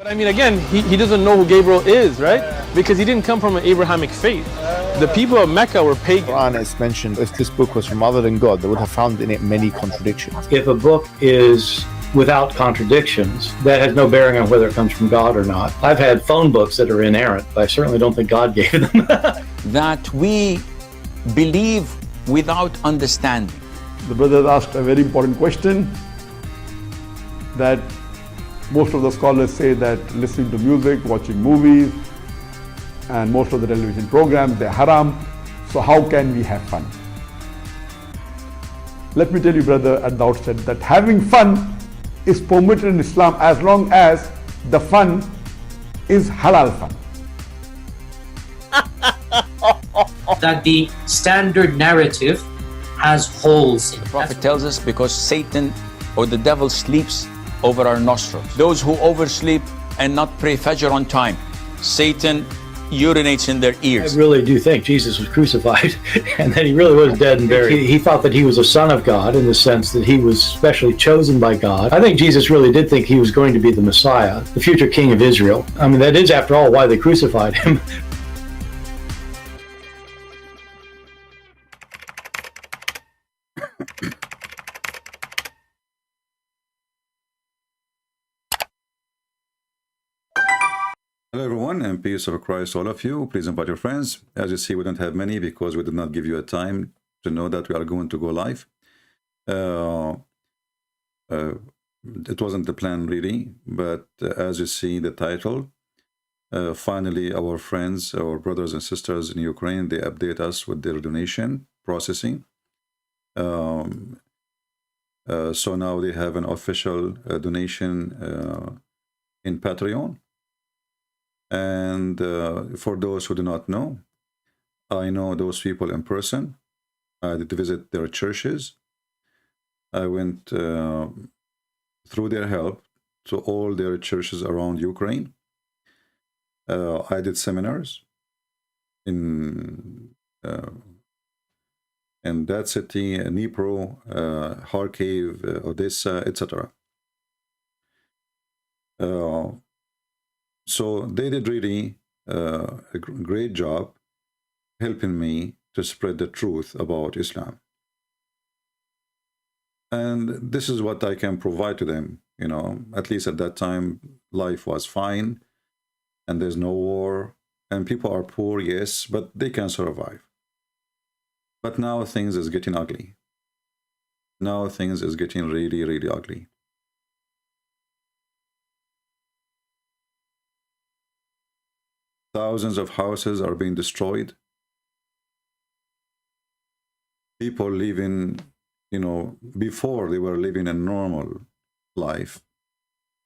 But I mean, again, he doesn't know who Gabriel is, right? Because he didn't come from an Abrahamic faith. The people of Mecca were pagan. Quran is mentioned, if this book was from other than God, they would have found in it many contradictions. If a book is without contradictions, that has no bearing on whether it comes from God or not. I've had phone books that are inerrant, but I certainly don't think God gave them. That we believe without understanding. The brother asked a very important question that most of the scholars say that listening to music, watching movies, and most of the television programs, they're haram. So how can we have fun? Let me tell you, brother, at the outset that having fun is permitted in Islam as long as the fun is halal fun. That the standard narrative has holes in it. The Prophet tells us because Satan or the devil sleeps over our nostrils. Those who oversleep and not pray Fajr on time, Satan urinates in their ears. I really do think Jesus was crucified and that he really was dead and buried. He thought that he was a son of God in the sense that he was specially chosen by God. I think Jesus really did think he was going to be the Messiah, the future king of Israel. I mean, that is, after all, why they crucified him. Hello everyone, and peace of Christ all of you. Please invite your friends. As you see, we don't have many because we did not give you a time to know that we are going to go live. It wasn't the plan really, but as you see the title, finally our friends, our brothers and sisters in Ukraine, they update us with their donation processing. So now they have an official donation in Patreon. And for those who do not know, I know those people in person. I did visit their churches. I went through their help to all their churches around Ukraine. I did seminars in that city, Dnipro, Kharkiv, Odessa, etc. So they did really a great job helping me to spread the truth about Islam. And this is what I can provide to them, you know, at least at that time, life was fine and there's no war and people are poor, yes, but they can survive. But now things is getting ugly. Now things is getting really, really ugly. Thousands of houses are being destroyed. People living, you know, before they were living a normal life.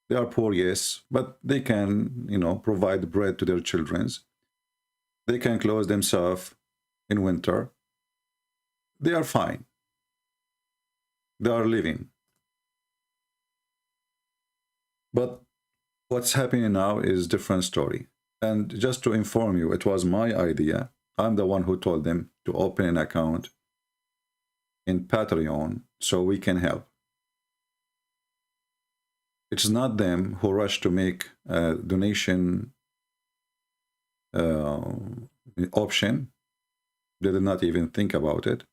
They are poor, yes, but they can, you know, provide bread to their children. They can clothe themselves in winter. They are fine. They are living. But what's happening now is a different story. And just to inform you, it was my idea. I'm the one who told them to open an account in Patreon so we can help. It's not them who rushed to make a donation option. They did not even think about it.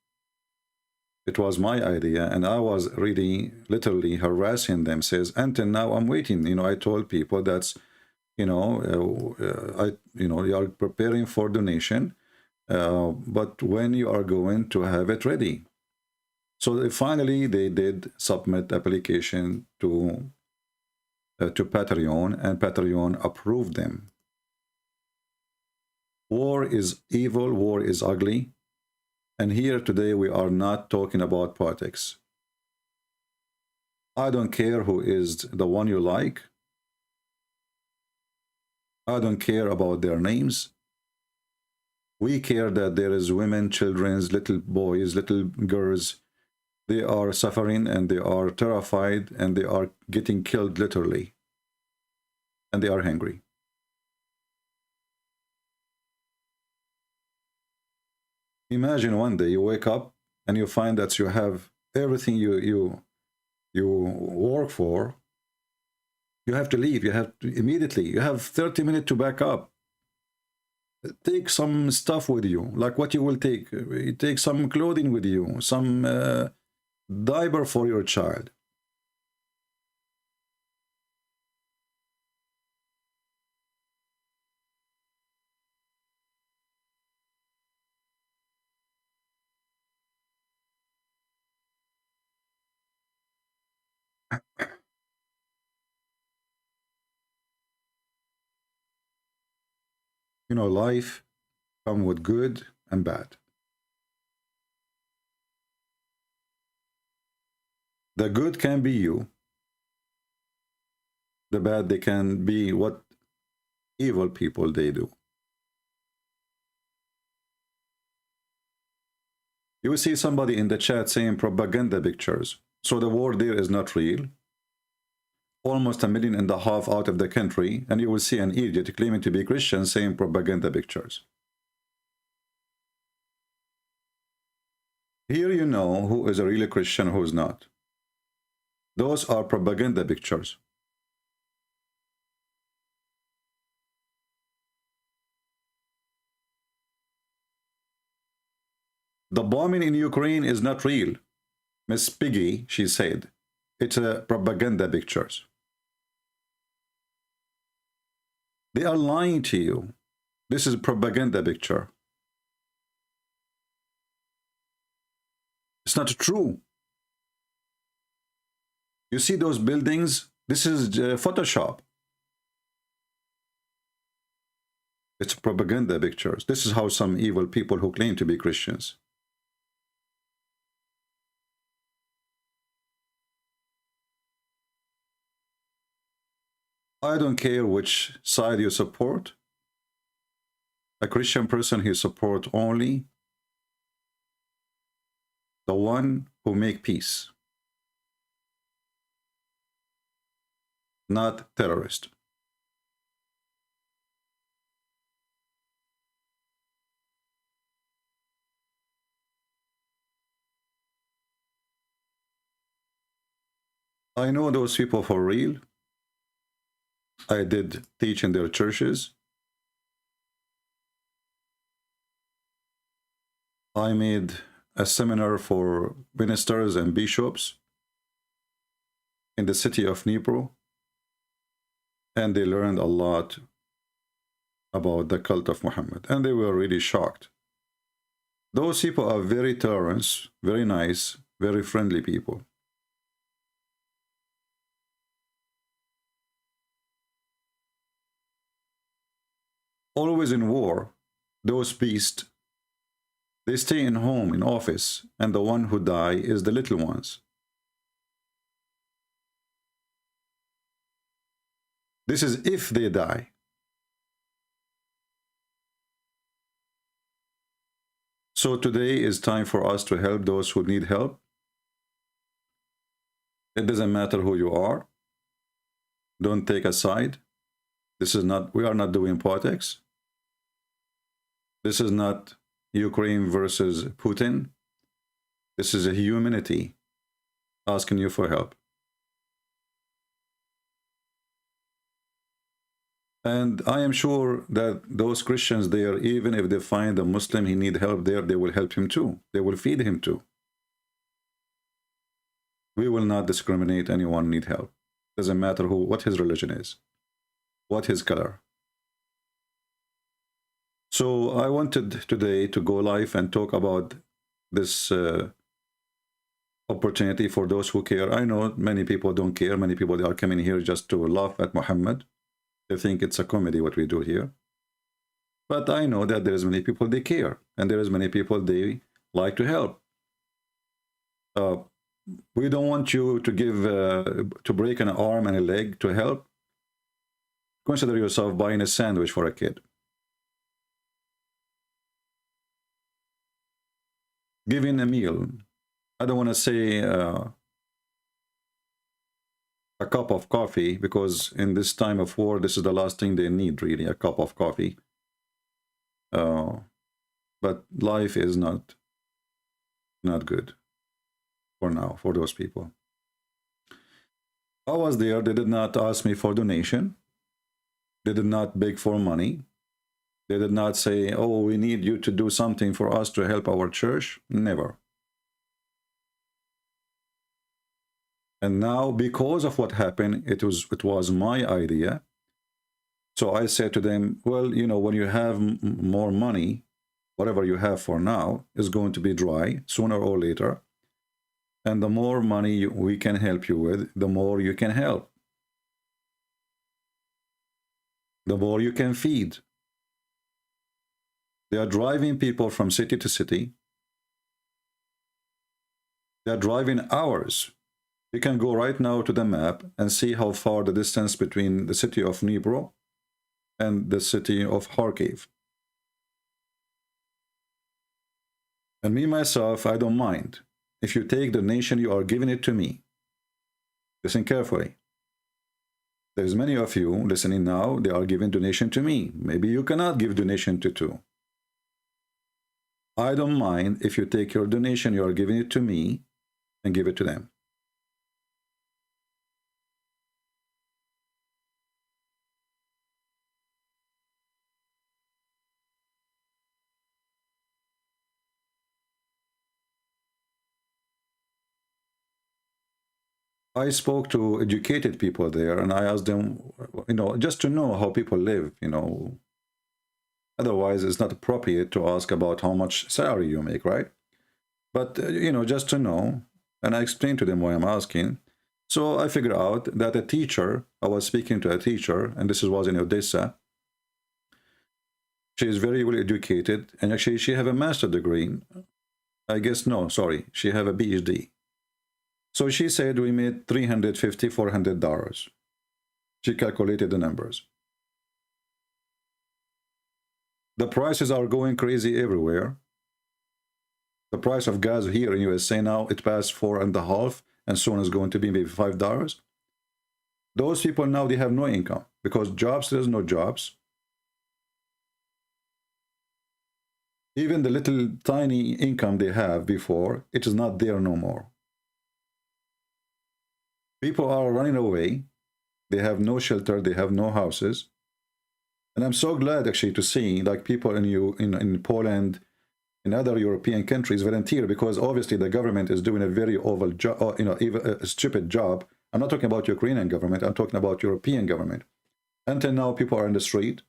It was my idea, and I was really literally harassing them. Says, until now I'm waiting. You know, I told people that's, you know, you are preparing for donation, but when you are going to have it ready. So finally they did submit application to Patreon, and Patreon approved them. War is evil, war is ugly, and here today we are not talking about politics. I don't care who is the one you like. I don't care about their names. We care that there is women, children, little boys, little girls. They are suffering and they are terrified and they are getting killed literally. And they are hungry. Imagine one day you wake up and you find that you have everything you work for You have to leave. You have to immediately. You have 30 minutes to back up. Take some stuff with you, like what you will take. You take some clothing with you, some diaper for your child. You know, life comes with good and bad. The good can be you. The bad, they can be what evil people they do. You will see somebody in the chat saying propaganda pictures. So the war there is not real. Almost 1.5 million out of the country, and you will see an idiot claiming to be Christian saying propaganda pictures. Here you know who is a real Christian, who is not. Those are propaganda pictures. The bombing in Ukraine is not real. Miss Piggy, she said. It's a propaganda pictures. They are lying to you. This is a propaganda picture. It's not true. You see those buildings? This is Photoshop. It's propaganda pictures. This is how some evil people who claim to be Christians. I don't care which side you support. A Christian person, he support only the one who make peace, not terrorist. I know those people for real. I did teach in their churches. I made a seminar for ministers and bishops in the city of Dnipro, and they learned a lot about the cult of Muhammad, and they were really shocked. Those people are very tolerant, very nice, very friendly people. Always in war, those beasts, they stay in home, in office, and the one who die is the little ones. This is if they die. So today is time for us to help those who need help. It doesn't matter who you are. Don't take a side. This is not, we are not doing politics. This is not Ukraine versus Putin. This is a humanity asking you for help. And I am sure that those Christians there, even if they find a Muslim he need help there, they will help him too. They will feed him too. We will not discriminate anyone need help. Doesn't matter who, what his religion is, what his color. So I wanted today to go live and talk about this opportunity for those who care. I know many people don't care. Many people, they are coming here just to laugh at Muhammad. They think it's a comedy what we do here. But I know that there is many people they care, and there is many people they like to help. We don't want you to give to break an arm and a leg to help. Consider yourself buying a sandwich for a kid. Giving a meal. I don't want to say a cup of coffee, because in this time of war, this is the last thing they need, really, a cup of coffee. But life is not good for now, for those people. I was there. They did not ask me for donation. They did not beg for money. They did not say, oh, we need you to do something for us to help our church. Never. And now, because of what happened, it was my idea. So I said to them, well, you know, when you have more money, whatever you have for now is going to be dry sooner or later. And the more money we can help you with, the more you can help. The more you can feed. They are driving people from city to city. They are driving hours. You can go right now to the map and see how far the distance between the city of Dnipro and the city of Kharkiv. And me, myself, I don't mind. If you take the nation, you are giving it to me. Listen carefully. There's many of you listening now, they are giving donation to me. Maybe you cannot give donation to two. I don't mind if you take your donation, you are giving it to me and give it to them. I spoke to educated people there and I asked them, you know, just to know how people live, you know. Otherwise, it's not appropriate to ask about how much salary you make, right? But, you know, just to know. And I explained to them why I'm asking. So I figured out that a teacher, I was speaking to a teacher, and this was in Odessa. She is very well educated, and actually she have a master's degree. I guess, no, sorry, she have a PhD. So she said we made $350, $400. She calculated the numbers. The prices are going crazy everywhere. The price of gas here in USA now, it passed $4.50 and soon is going to be maybe $5. Those people now, they have no income because jobs, there's no jobs. Even the little tiny income they have before, it is not there no more. People are running away. They have no shelter. They have no houses. And I'm so glad actually to see like people in Poland, in other European countries volunteer, because obviously the government is doing a very oval job, you know, even a stupid job. I'm not talking about Ukrainian government. I'm talking about European government. Until now, people are in the street.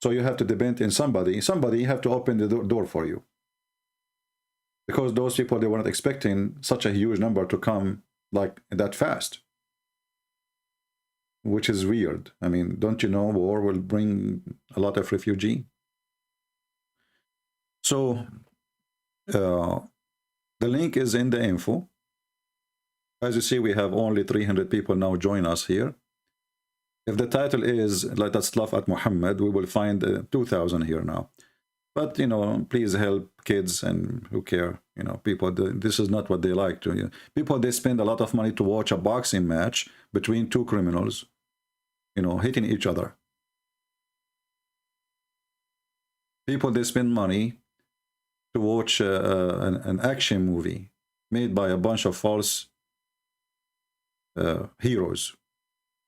So you have to depend on somebody. Somebody have to open the door for you. Because those people, they were not expecting such a huge number to come like that fast. Which is weird. I mean, don't you know war will bring a lot of refugee? So the link is in the info. As you see, we have only 300 people now join us here. If the title is "Let us laugh at Muhammad," we will find 2,000 here now. But, you know, please help kids and who care, you know, people, this is not what they like to. You know. People, they spend a lot of money to watch a boxing match between two criminals, you know, hitting each other. People, they spend money to watch an action movie made by a bunch of false heroes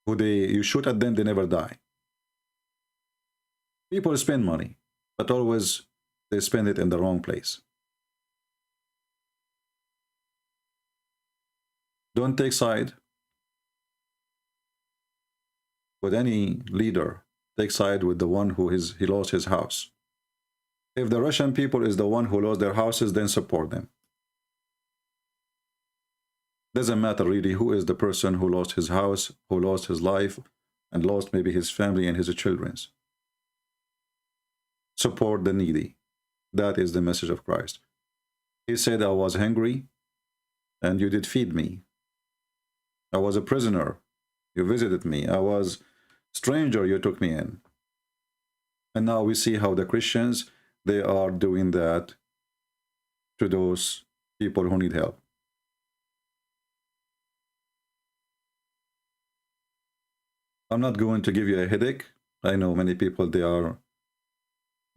who you shoot at them, they never die. People spend money, but always they spend it in the wrong place. Don't take side with any leader. Take side with the one who he lost his house. If the Russian people is the one who lost their houses, then support them. Doesn't matter really who is the person who lost his house, who lost his life, and lost maybe his family and his children's. Support the needy. That is the message of Christ. He said, I was hungry, and you did feed me. I was a prisoner. You visited me. I was a stranger. You took me in. And now we see how the Christians, they are doing that to those people who need help. I'm not going to give you a headache. I know many people, they are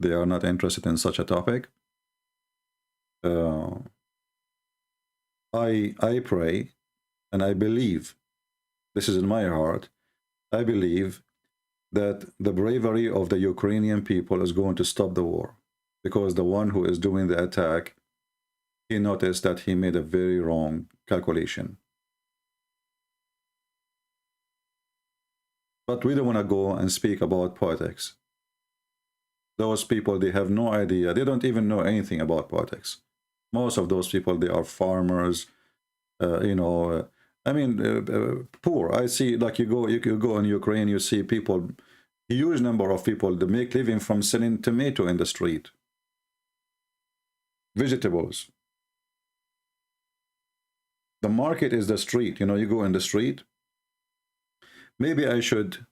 not interested in such a topic. I pray and I believe this is in my heart, I believe that the bravery of the Ukrainian people is going to stop the war, because the one who is doing the attack, he noticed that he made a very wrong calculation. But we don't want to go and speak about politics. Those people, they have no idea. They don't even know anything about politics. Most of those people, they are farmers, poor. I see, like you go in Ukraine, you see people, a huge number of people that make living from selling tomato in the street, vegetables. The market is the street. You go in the street. Maybe I should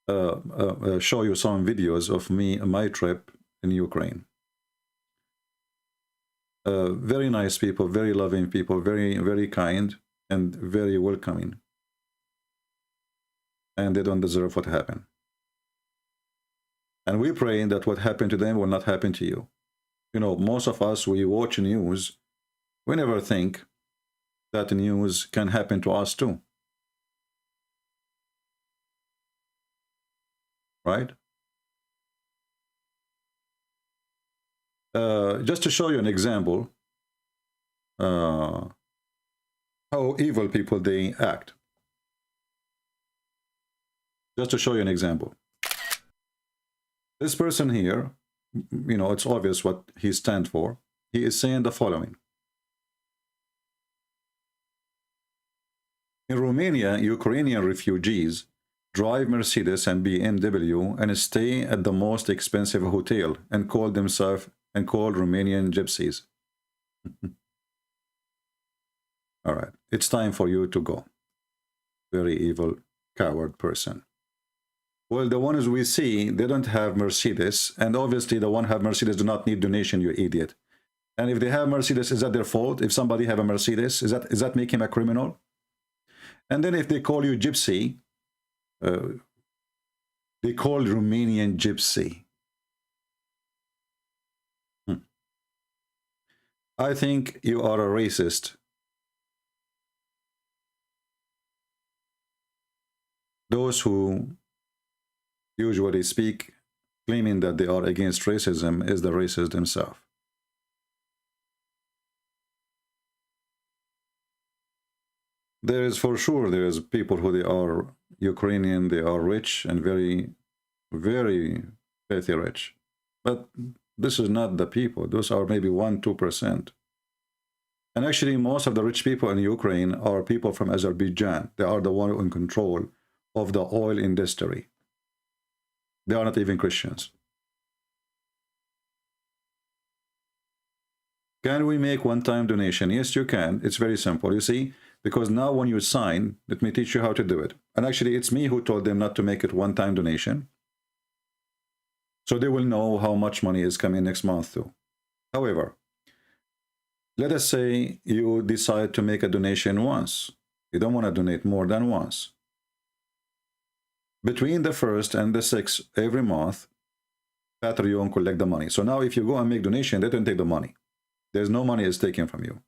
show you some videos of my trip in Ukraine. Very nice people, very loving people, very, very kind, and very welcoming. And they don't deserve what happened. And we pray that what happened to them will not happen to you. Most of us, we watch news, we never think that news can happen to us too. Right? Just to show you an example, how evil people they act. Just to show you an example. This person here, it's obvious what he stands for. He is saying the following. In Romania, Ukrainian refugees drive Mercedes and BMW and stay at the most expensive hotel and call Romanian gypsies. All right, it's time for you to go. Very evil, coward person. Well, the ones we see, they don't have Mercedes, and obviously the one who have Mercedes do not need donation, you idiot. And if they have Mercedes, is that their fault? If somebody have a Mercedes, is that make him a criminal? And then if they call you gypsy, they call Romanian gypsy. I think you are a racist. Those who usually speak claiming that they are against racism is the racist himself. There is for sure, there is people who they are Ukrainian, they are rich and very, very filthy rich. But this is not the people. Those are maybe 1–2%. And actually, most of the rich people in Ukraine are people from Azerbaijan. They are the one in control of the oil industry. They are not even Christians. Can we make one-time donation? Yes, you can. It's very simple. You see, because now when you sign, let me teach you how to do it. And actually, it's me who told them not to make it one-time donation. So they will know how much money is coming next month too. However, let us say you decide to make a donation once. You don't want to donate more than once. Between the 1st and the 6th every month, Patreon collect the money. So now if you go and make donation, they don't take the money. There's no money is taken from you.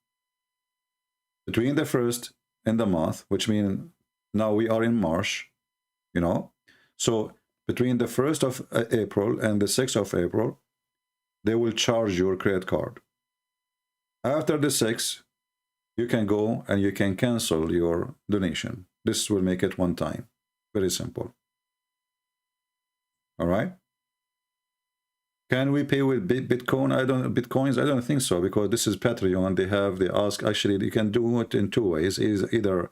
Between the 1st and the month, which means now we are in March, so between the 1st of April and the 6th of April, they will charge your credit card. After the 6th, you can go and you can cancel your donation. This will make it one time. Very simple. All right. Can we pay with bitcoins? I don't think so, because this is Patreon. They ask, actually, you can do it in 2 ways. Is either,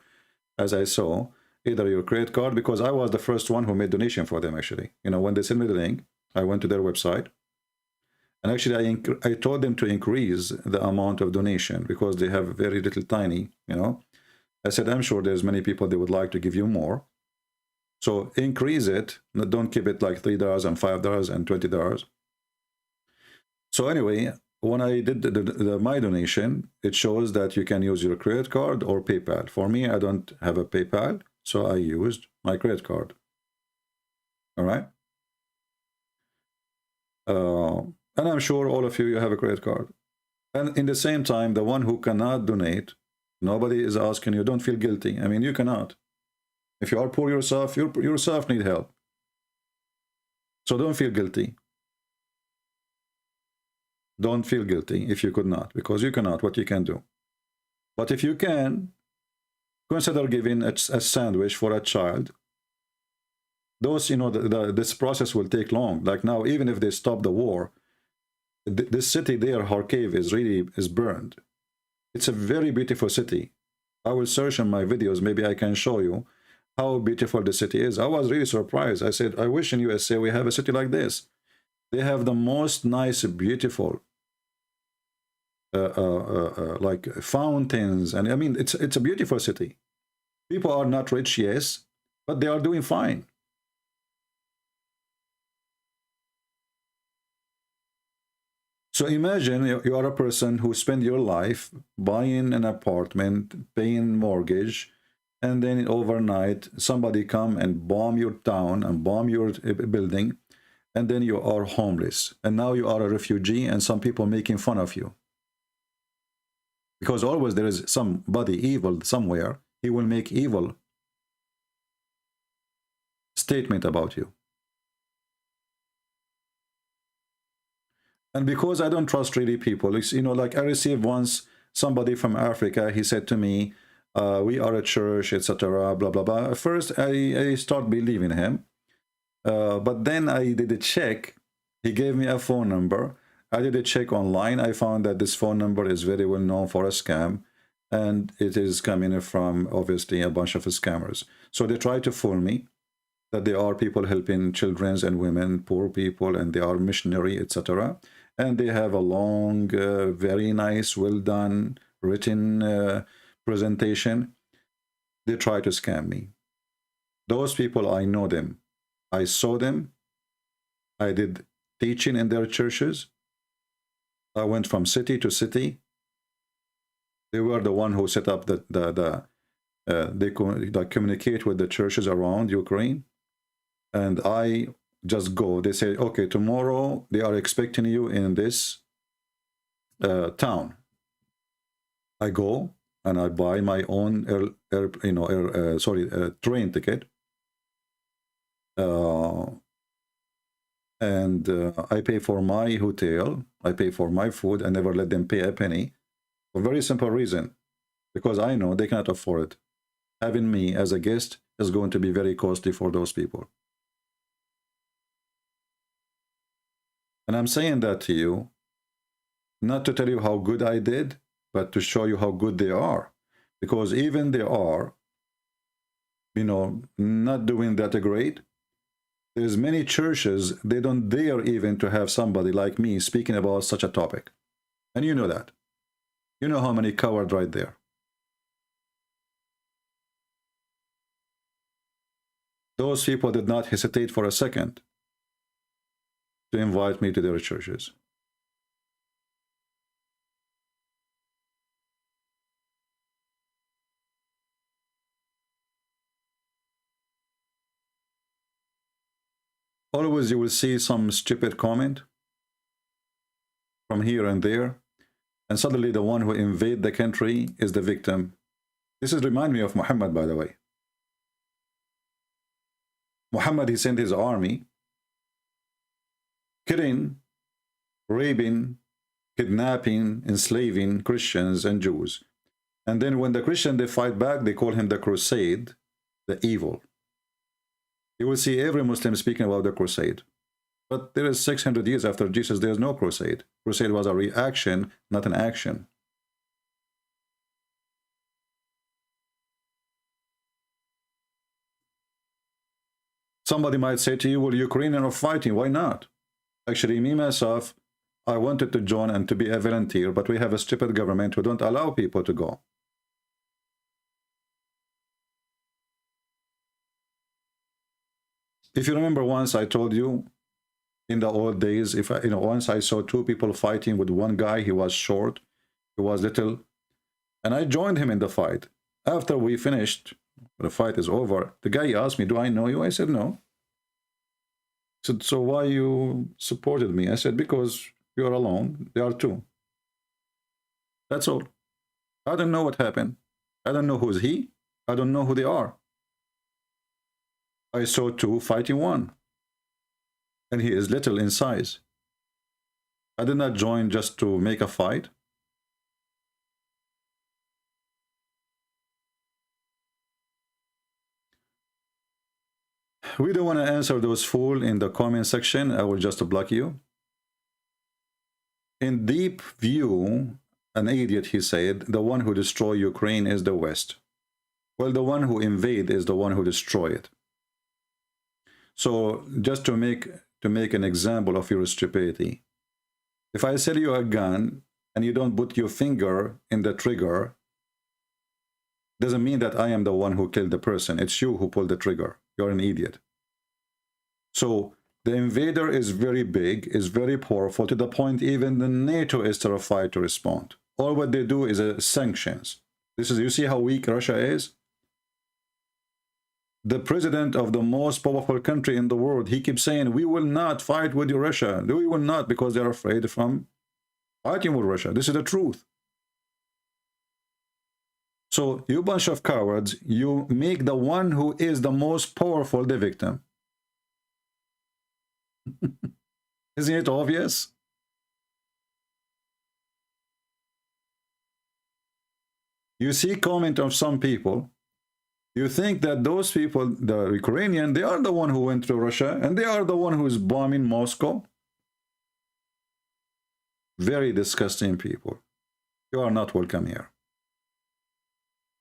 as I saw, either your credit card, because I was the first one who made donation for them, actually. When they sent me the link, I went to their website. And actually, I told them to increase the amount of donation because they have very little tiny, I said, I'm sure there's many people they would like to give you more. So increase it. Don't keep it like $3 and $5 and $20. So anyway, when I did my donation, it shows that you can use your credit card or PayPal. For me, I don't have a PayPal, so I used my credit card. All right. And I'm sure all of you have a credit card. And in the same time, the one who cannot donate, nobody is asking you, don't feel guilty. I mean, you cannot. If you are poor yourself, you yourself need help. So don't feel guilty. Don't feel guilty if you could not, because you cannot, what you can do. But if you can, consider giving a sandwich for a child. Those, you know, this process will take long. Like now, even if they stop the war, this city there, Kharkiv, is burned. It's a very beautiful city. I will search in my videos, maybe I can show you how beautiful the city is. I was really surprised. I said, I wish in USA we have a city like this. They have the most nice, beautiful, like fountains, and I mean, it's a beautiful city. People are not rich, yes, but they are doing fine. So imagine you are a person who spend your life buying an apartment, paying mortgage, and then overnight somebody come and bomb your town and bomb your building, and then you are homeless, and now you are a refugee, and some people making fun of you. Because always there is somebody evil somewhere, he will make evil statement about you. And because I don't trust really people, you know, like I received once somebody from Africa, he said to me, we are a church, etc., blah, blah, blah. At first, I start believing him. But then I did a check. He gave me a phone number. I did a check online. I found that this phone number is very well known for a scam. And it is coming from, obviously, a bunch of scammers. So they try to fool me that there are people helping children and women, poor people, and they are missionary, etc. And they have a long, very nice, well done, written presentation. They try to scam me. Those people, I know them. I saw them. I did teaching in their churches. I went from city to city. They were the one who set up they communicate with the churches around Ukraine. And I just go. They say, okay, tomorrow they are expecting you in this town. I go and I buy my own train ticket. And I pay for my hotel. I pay for my food. I never let them pay a penny. For a very simple reason. Because I know they cannot afford it. Having me as a guest is going to be very costly for those people. And I'm saying that to you, not to tell you how good I did, but to show you how good they are. Because even they are, you know, not doing that great. There's many churches, they don't dare even to have somebody like me speaking about such a topic. And you know that. You know how many cowards right there. Those people did not hesitate for a second to invite me to their churches. Always you will see some stupid comment from here and there, and suddenly the one who invade the country is the victim. This is remind me of Muhammad, by the way. Muhammad, he sent his army, killing, raping, kidnapping, enslaving Christians and Jews. And then when the Christians, they fight back, they call him the crusade, the evil. You will see every Muslim speaking about the crusade. But there is 600 years after Jesus, there is no crusade. Crusade was a reaction, not an action. Somebody might say to you, well, Ukrainians are fighting, why not? Actually, me, myself, I wanted to join and to be a volunteer, but we have a stupid government who don't allow people to go. If you remember once I told you, in the old days, if I, once I saw two people fighting with one guy, he was short, he was little, and I joined him in the fight. After we finished, the fight is over, the guy asked me, do I know you? I said, no. He said, so why you supported me? I said, because you're alone, there are two. That's all. I don't know what happened. I don't know who's he. I don't know who they are. I saw two fighting one. And he is little in size. I did not join just to make a fight. We don't want to answer those fools in the comment section. I will just block you. In deep view, an idiot, he said, the one who destroy Ukraine is the West. Well, the one who invade is the one who destroy it. So just to make an example of your stupidity, if I sell you a gun and you don't put your finger in the trigger, doesn't mean that I am the one who killed the person. It's you who pulled the trigger. You're an idiot. So the invader is very big, is very powerful, to the point even the NATO is terrified to respond. All what they do is sanctions. This is, you see how weak Russia is? The president of the most powerful country in the world, he keeps saying, we will not fight with Russia. We will not, because they're afraid from fighting with Russia. This is the truth. So you bunch of cowards, you make the one who is the most powerful the victim. Isn't it obvious? You see comment of some people. You think that those people, the Ukrainian, they are the one who went to Russia, and they are the one who is bombing Moscow. Very disgusting people. You are not welcome here.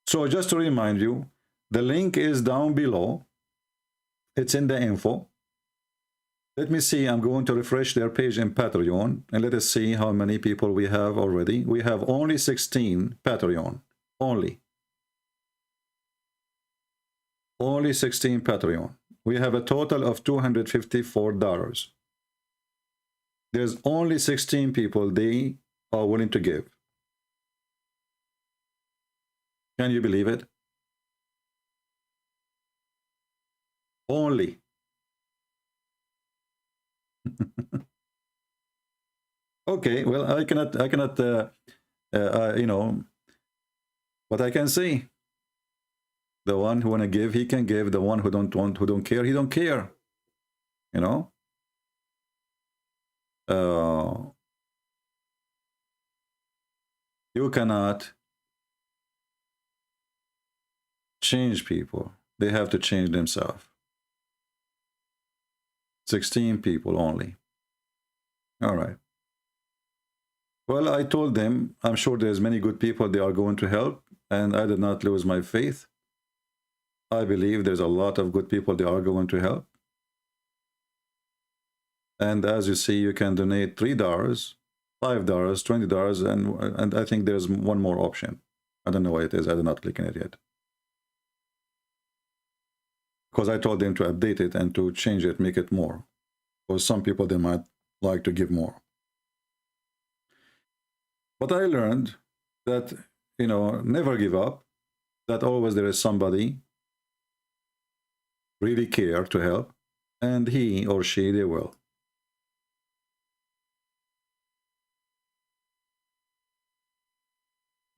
So just to remind you, the link is down below. It's in the info. Let me see, I'm going to refresh their page in Patreon, and let us see how many people we have already. We have only 16 Patreon. Only 16 Patreon. We have a total of $254. There's only 16 people they are willing to give. Can you believe it? Only. Okay, well, I cannot you know, but I can say, the one who want to give, he can give. The one who don't want, who don't care, he don't care. You know? You cannot change people. They have to change themselves. 16 people only. All right. Well, I told them, I'm sure there's many good people they are going to help, and I did not lose my faith. I believe there's a lot of good people they are going to help. And as you see, you can donate $3, $5, $20, and I think there's one more option. I don't know what it is. I did not click on it yet. Because I told them to update it and to change it, make it more. Because some people, they might like to give more. But I learned that, you know, never give up, that always there is somebody really care to help, and he or she, they will.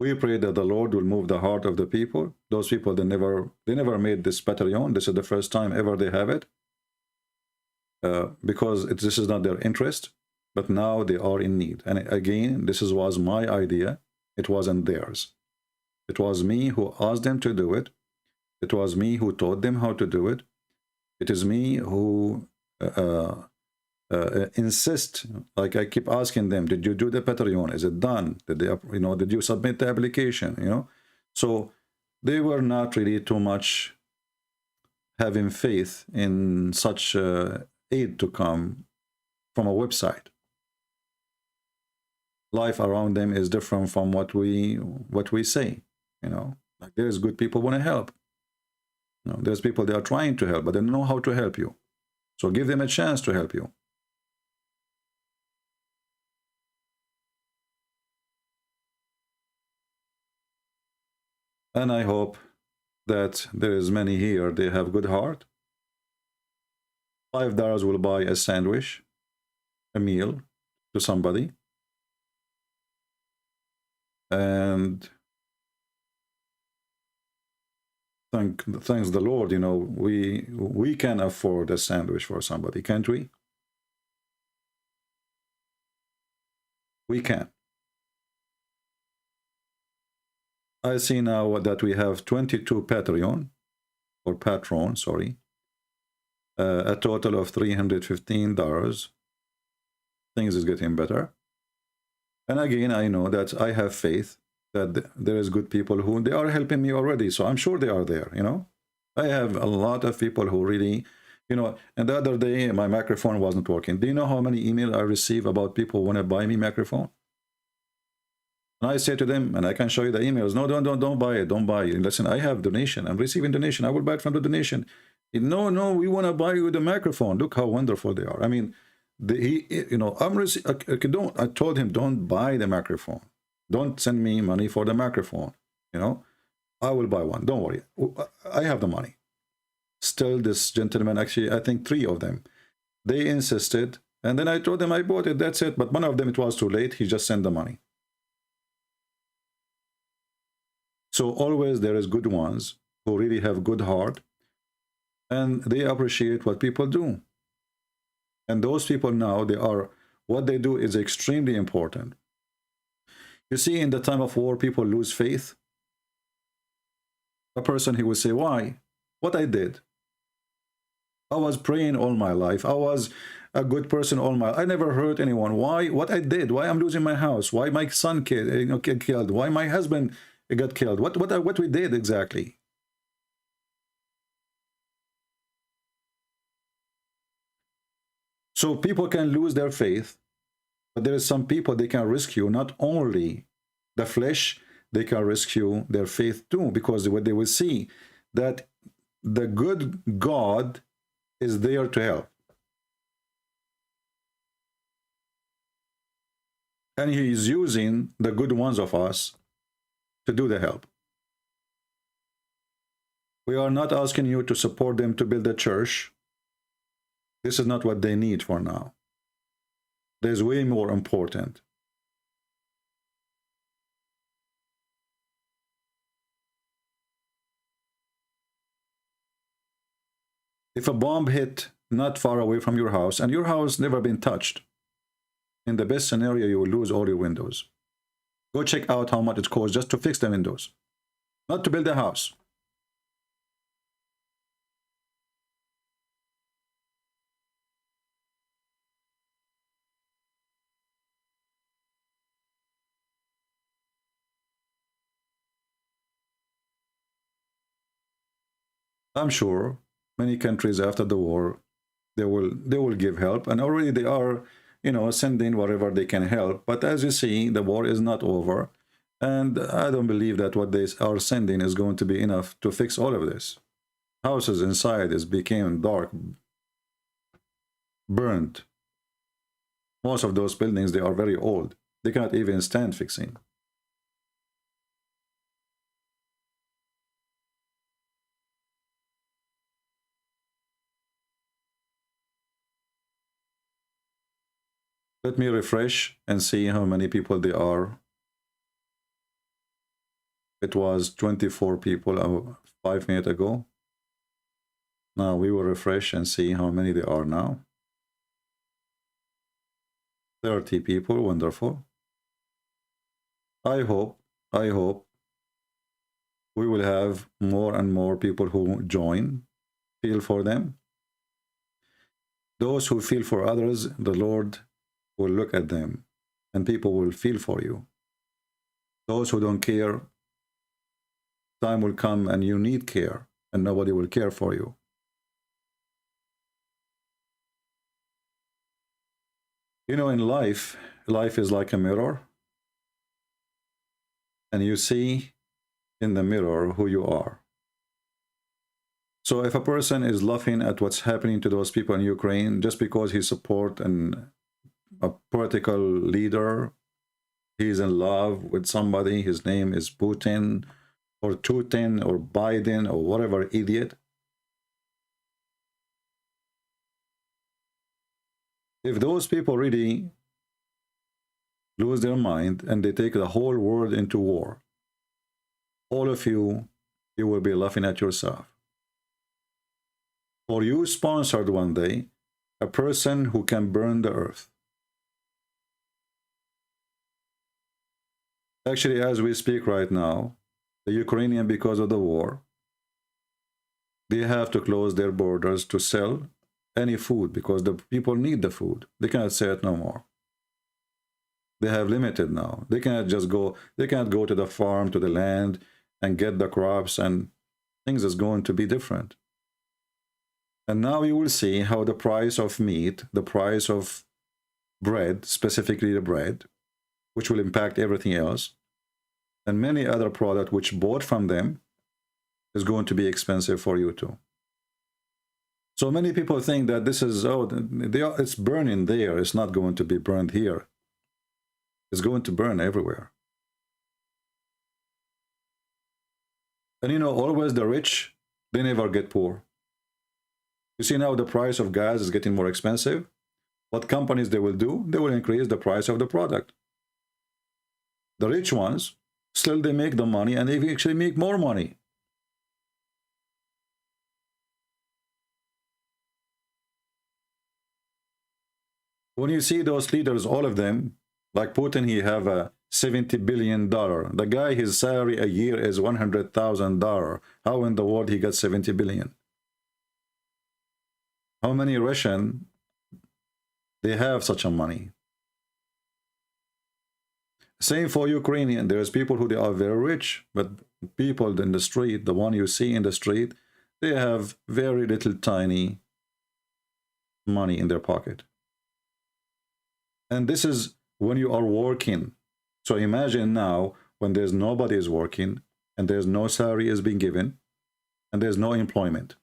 We pray that the Lord will move the heart of the people. Those people, they never made this Patreon. This is the first time ever they have it. Because this is not their interest, but now they are in need. And again, this was my idea. It wasn't theirs. It was me who asked them to do it. It was me who taught them how to do it. It is me who insist, like I keep asking them, did you do the Patreon? Is it done? Did they, you know, did you submit the application? You know, so they were not really too much having faith in such aid to come from a website. Life around them is different from what we say. You know, like there's good people want to help. You know, there's people they are trying to help, but they don't know how to help you. So give them a chance to help you. And I hope that there is many here, they have good heart. $5 will buy a sandwich, a meal to somebody. And thanks the Lord, you know, we can afford a sandwich for somebody, can't we? We can. I see now that we have 22 Patreon, or Patron, sorry, a total of $315. Things is getting better. And again, I know that I have faith that there is good people who they are helping me already. So I'm sure they are there, you know. I have a lot of people who really, you know, and the other day my microphone wasn't working. Do you know how many emails I receive about people who want to buy me microphone? And I say to them, and I can show you the emails, no, don't buy it, don't buy it. Listen, I have donation, I'm receiving donation, I will buy it from the donation. No, we want to buy you the microphone. Look how wonderful they are. I mean, you know, I told him, don't buy the microphone. Don't send me money for the microphone. You know, I will buy one. Don't worry. I have the money. Still, this gentleman, actually, I think 3 of them, they insisted. And then I told them I bought it. That's it. But one of them, it was too late. He just sent the money. So always there is good ones who really have good heart. And they appreciate what people do. And those people now, what they do is extremely important. You see, in the time of war, people lose faith. A person, he will say, why? What I did? I was praying all my life. I was a good person all my life. I never hurt anyone. Why? What I did? Why I'm losing my house? Why my son get killed? Why my husband got killed? What we did exactly? So people can lose their faith, but there is some people they can rescue not only the flesh, they can rescue their faith too, because what they will see that the good God is there to help. And he is using the good ones of us to do the help. We are not asking you to support them to build a church. This is not what they need for now. There's way more important. If a bomb hit not far away from your house, and your house never been touched, in the best scenario, you will lose all your windows. Go check out how much it costs just to fix the windows, not to build a house. I'm sure many countries after the war, they will give help, and already they are, you know, sending whatever they can help. But as you see, the war is not over, and I don't believe that what they are sending is going to be enough to fix all of this. Houses inside became dark, burnt. Most of those buildings, they are very old. They cannot even stand fixing. Let me refresh and see how many people there are. It was 24 people 5 minutes ago. Now we will refresh and see how many there are now. 30 people, wonderful. I hope we will have more and more people who join. Feel for them. Those who feel for others, the Lord will look at them, and people will feel for you. Those who don't care, time will come and you need care, and nobody will care for you. You know, in life is like a mirror, and you see in the mirror who you are. So if a person is laughing at what's happening to those people in Ukraine just because he supports a political leader, he's in love with somebody, his name is Putin or Tutin or Biden or whatever idiot. If those people really lose their mind and they take the whole world into war, all of you You will be laughing at yourself. Or you sponsored one day a person who can burn the earth. Actually, as we speak right now, the Ukrainian, because of the war, they have to close their borders to sell any food because the people need the food. They cannot sell it no more. They have limited now. They cannot just go, they cannot go to the farm, to the land and get the crops, and things is going to be different. And now you will see how the price of meat, the price of bread, specifically the bread, which will impact everything else, and many other products which bought from them is going to be expensive for you too. So many people think that this is, oh, it's burning there. It's not going to be burned here. It's going to burn everywhere. And you know, always the rich, they never get poor. You see now the price of gas is getting more expensive. What companies they will do? They will increase the price of the product. The rich ones, still they make the money, and they actually make more money. When you see those leaders, all of them, like Putin, he have a $70 billion. The guy, his salary a year is $100,000. How in the world he got 70 billion? How many Russian, they have such a money? Same for Ukrainian. There's people who they are very rich, but people in the street, the one you see in the street, they have very little tiny money in their pocket. And this is when you are working. So imagine now when there's nobody is working and there's no salary is being given and there's no employment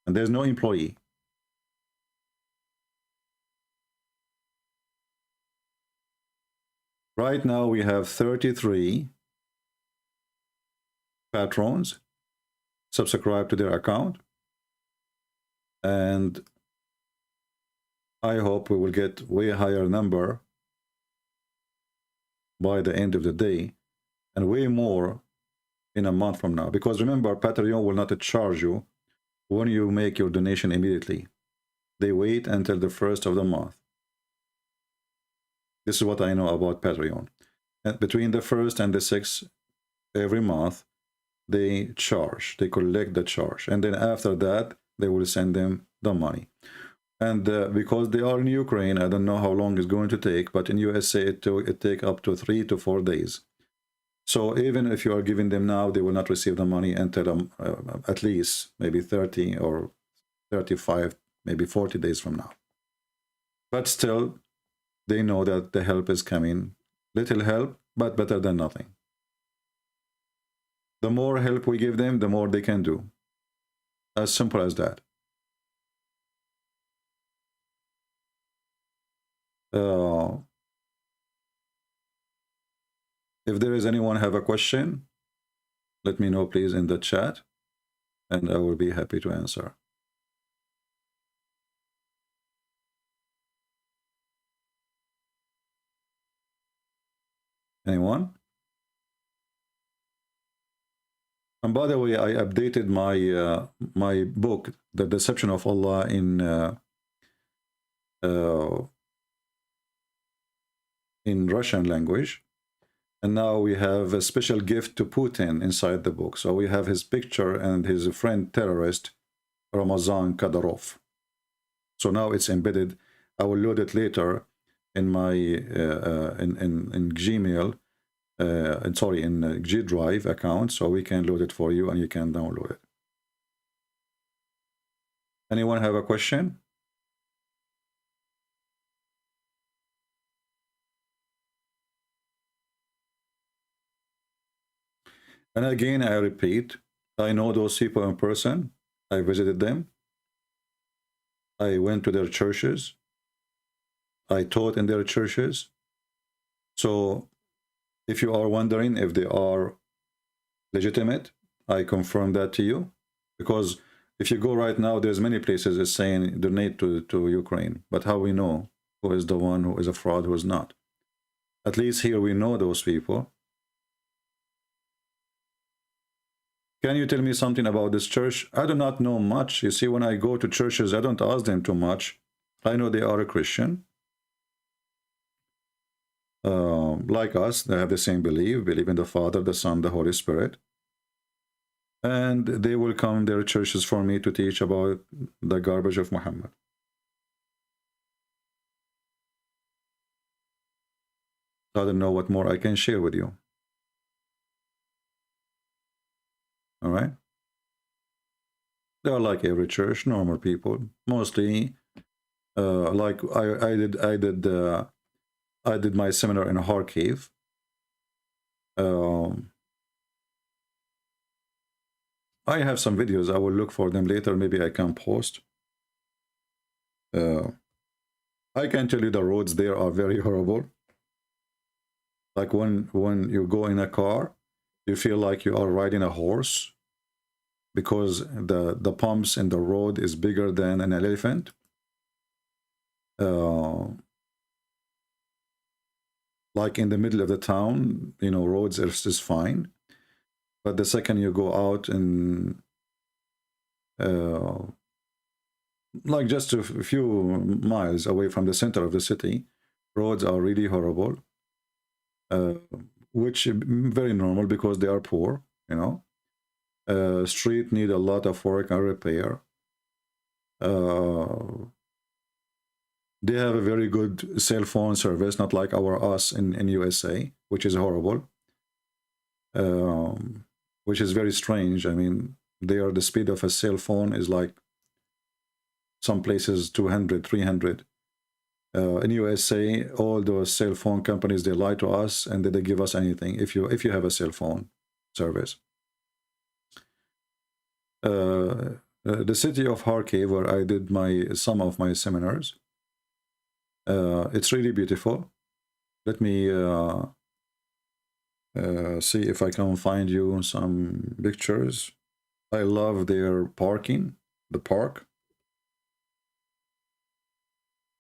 and there's no employee. Right now we have 33 patrons subscribe to their account, and I hope we will get way higher number by the end of the day, and way more in a month from now. Because remember, Patreon will not charge you when you make your donation immediately. They wait until the first of the month. This is what I know about Patreon. And between the 1st and the 6th, every month, they charge. They collect the charge. And then after that, they will send them the money. And because they are in Ukraine, I don't know how long it's going to take, but in USA, it takes up to 3 to 4 days. So even if you are giving them now, they will not receive the money until at least maybe 30 or 35, maybe 40 days from now. But still, they know that the help is coming. Little help, but better than nothing. The more help we give them, the more they can do. As simple as that. If there is anyone have a question, let me know please in the chat, and I will be happy to answer. Anyone? And by the way, I updated my my book, The Deception of Allah, in Russian language, and now we have a special gift to Putin inside the book. So we have his picture and his friend terrorist Ramazan Kadyrov. So now it's embedded. I will load it later in my in Gmail, in G Drive account, so we can load it for you and you can download it. Anyone have a question? And again, I repeat, I know those people in person. I visited them. I went to their churches. I taught in their churches. So if you are wondering if they are legitimate, I confirm that to you. Because if you go right now, there's many places it's saying donate to Ukraine. But how we know who is the one who is a fraud, who is not? At least here we know those people. Can you tell me something about this church? I do not know much. You see, when I go to churches, I don't ask them too much. I know they are a Christian. Like us, they have the same believe in the Father, the Son, the Holy Spirit. And they will come their churches for me to teach about the garbage of Muhammad. I don't know what more I can share with you. All right? They are like every church, normal people. Mostly, like I did my seminar in Kharkiv. I have some videos. I will look for them later. Maybe I can post. I can tell you the roads there are very horrible. Like when you go in a car, you feel like you are riding a horse because the pumps in the road is bigger than an elephant. Like in the middle of the town, you know, roads is fine. But the second you go out and like just a few miles away from the center of the city, roads are really horrible, which is very normal because they are poor, you know. Street need a lot of work and repair. They have a very good cell phone service, not like us in USA, which is horrible. Which is very strange. I mean, the speed of a cell phone is like some places 200, 300. In USA, all those cell phone companies, they lie to us and they give us anything if you have a cell phone service. The city of Kharkiv, where I did some of my seminars, it's really beautiful. Let me see if I can find you some pictures. I love their parking, the park.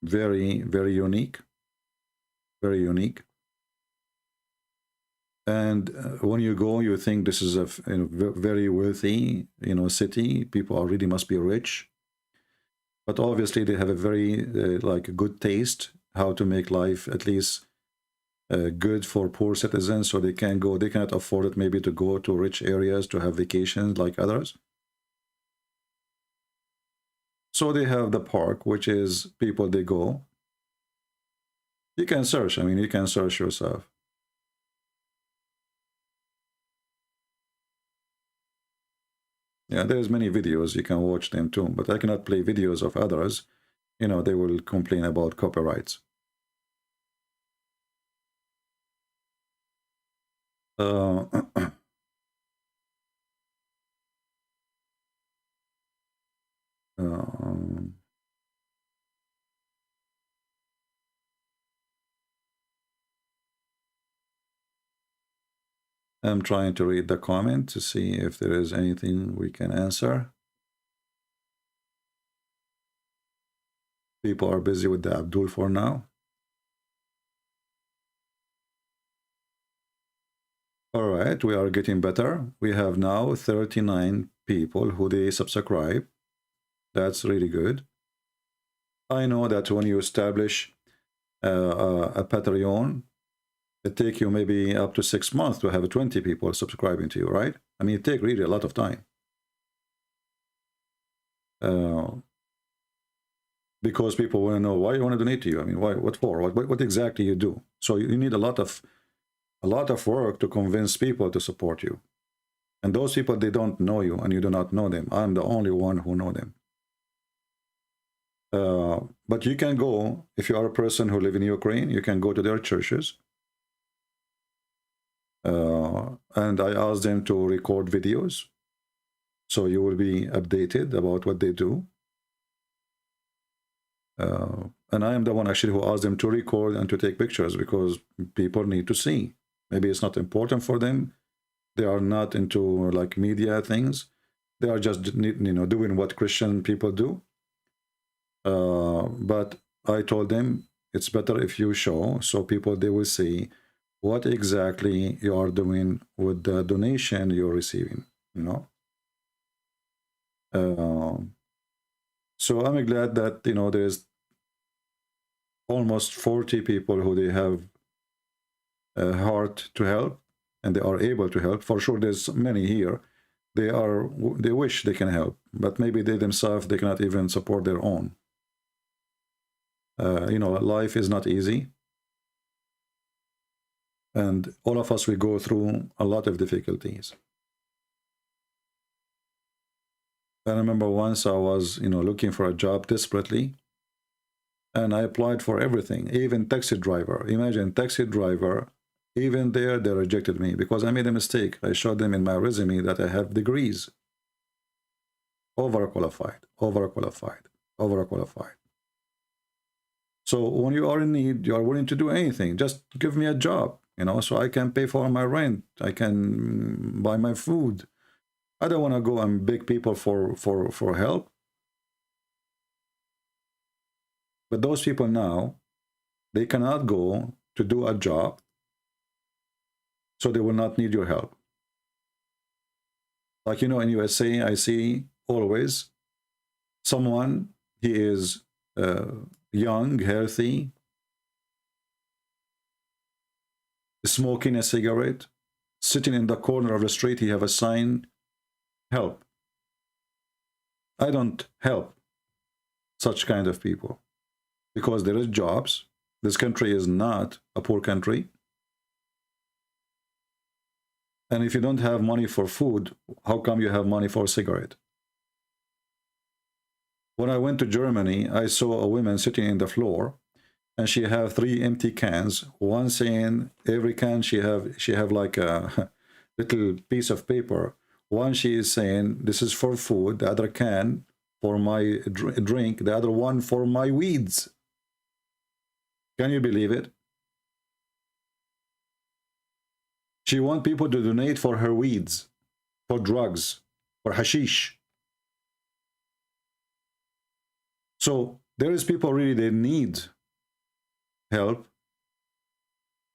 Very, very unique. Very unique. And when you go, you think this is a very wealthy, city. People really must be rich. But obviously they have a very like good taste how to make life at least good for poor citizens, so they cannot afford it maybe to go to rich areas to have vacations like others. So they have the park, which is people, they go. You can search, I mean, you can search yourself. Yeah, there's many videos, you can watch them too, but I cannot play videos of others. They will complain about copyrights. I'm trying to read the comment to see if there is anything we can answer. People are busy with the Abdul for now. All right, we are getting better. We have now 39 people who they subscribe. That's really good. I know that when you establish a Patreon, it takes you maybe up to 6 months to have 20 people subscribing to you, right? I mean, it takes really a lot of time. Because people want to know why you want to donate to you. I mean, why? What for? What exactly you do? So you need a lot of work to convince people to support you. And those people, they don't know you and you do not know them. I'm the only one who know them. But you can go, if you are a person who live in Ukraine, you can go to their churches. And I ask them to record videos. So you will be updated about what they do. And I am the one actually who asked them to record and to take pictures because people need to see. Maybe it's not important for them. They are not into like media things. They are just, doing what Christian people do. But I told them it's better if you show, so people, they will see what exactly you are doing with the donation you're receiving, So I'm glad that, you know, there's almost 40 people who they have a heart to help and they are able to help. For sure, there's many here. They wish they can help, but maybe they themselves, they cannot even support their own. You know, life is not easy. And all of us, we go through a lot of difficulties. I remember once I was, you know, looking for a job desperately, and I applied for everything, even taxi driver. Imagine, taxi driver, even there, they rejected me because I made a mistake. I showed them in my resume that I have degrees. Overqualified, overqualified, overqualified. So when you are in need, you are willing to do anything. Just give me a job, you know, so I can pay for my rent. I can buy my food. I don't want to go and beg people for help. But those people now, they cannot go to do a job, so they will not need your help. Like, you know, in USA, I see always someone, he is young, healthy, smoking a cigarette, sitting in the corner of the street, he have a sign, help. I don't help such kind of people because there is jobs. This country is not a poor country. And if you don't have money for food, how come you have money for a cigarette? When I went to Germany, I saw a woman sitting in the floor, and she have 3 empty cans. One saying every can she have like a little piece of paper. One she is saying this is for food. The other can for my drink. The other one for my weeds. Can you believe it? She wants people to donate for her weeds, for drugs, for hashish. So there is people really, they need help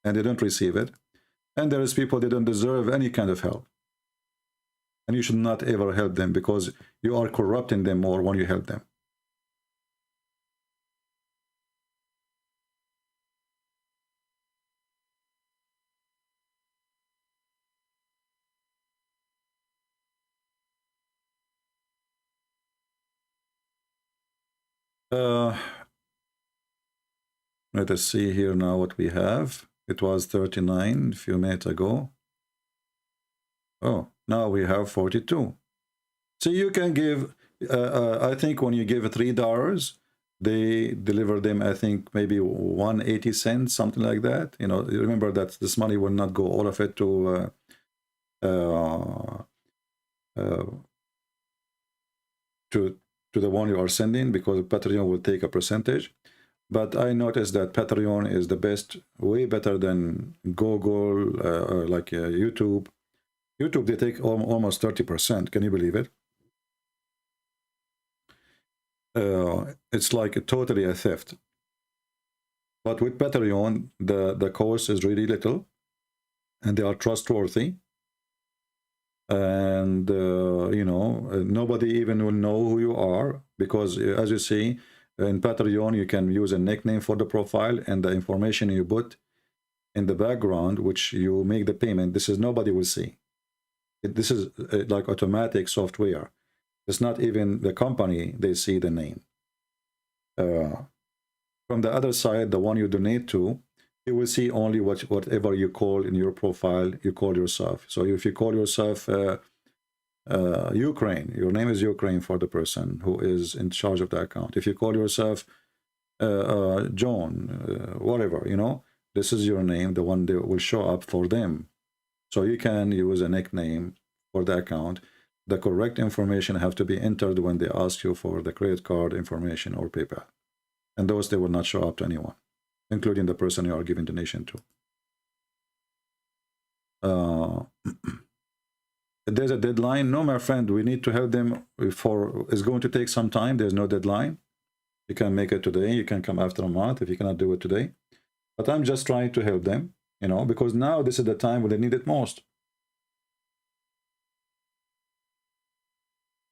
and they don't receive it. And there is people, they don't deserve any kind of help. And you should not ever help them because you are corrupting them more when you help them. Let us see here now what we have. It was 39 a few minutes ago. Oh, now we have 42. So you can give, I think when you give $3, they deliver them, I think maybe 180 cents, something like that. You know, remember that this money will not go all of it to the one you are sending, because Patreon will take a percentage. But I noticed that Patreon is the best, way better than Google, like YouTube. YouTube, they take almost 30%. Can you believe it? It's like totally a theft. But with Patreon, the cost is really little, and they are trustworthy. And you know, nobody even will know who you are, because as you see in Patreon, you can use a nickname for the profile, and the information you put in the background, which you make the payment, this is nobody will see. This is like automatic software. It's not even the company, they see the name. From the other side, the one you donate to, you will see only whatever you call in your profile, you call yourself. So if you call yourself Ukraine, your name is Ukraine for the person who is in charge of the account. If you call yourself John, whatever, you know, this is your name, the one that will show up for them. So you can use a nickname for the account. The correct information have to be entered when they ask you for the credit card information or PayPal. And those, they will not show up to anyone, including the person you are giving donation to. There's a deadline? No, my friend, we need to help them for, it's going to take some time. There's no deadline. You can make it today. You can come after a month if you cannot do it today. But I'm just trying to help them, you know, because now this is the time when they need it most.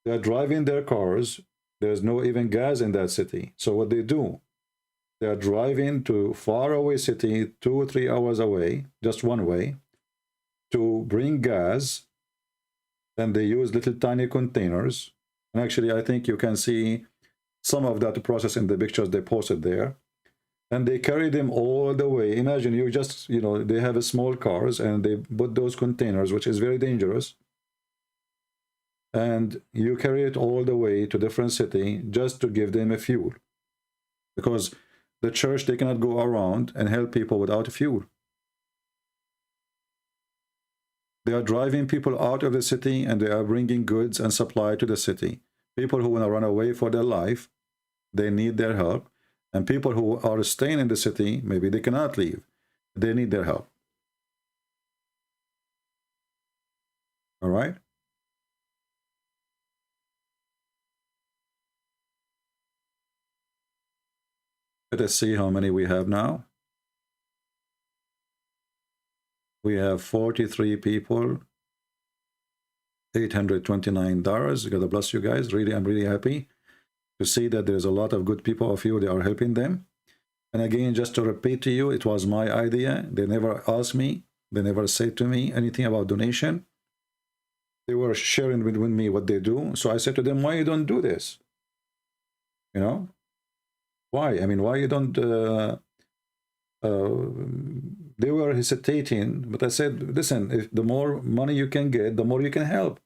They are driving their cars. There's no even gas in that city. So what they do, they are driving to far away city, 2 or 3 hours away, just one way, to bring gas. And they use little tiny containers. And actually, I think you can see some of that process in the pictures they posted there. And they carry them all the way. Imagine you just, you know, they have a small cars and they put those containers, which is very dangerous. And you carry it all the way to different city just to give them a fuel. Because the church, they cannot go around and help people without fuel. They are driving people out of the city and they are bringing goods and supply to the city. People who want to run away for their life, they need their help. And people who are staying in the city, maybe they cannot leave. They need their help. All right? Let us see how many we have now. We have 43 people, $829. God bless you guys. Really, I'm really happy to see that there's a lot of good people of you. They are helping them. And again, just to repeat to you, it was my idea. They never asked me. They never said to me anything about donation. They were sharing with me what they do. So I said to them, why you don't do this? You know? Why? I mean, why you don't... they were hesitating, but I said, listen, if the more money you can get, the more you can help.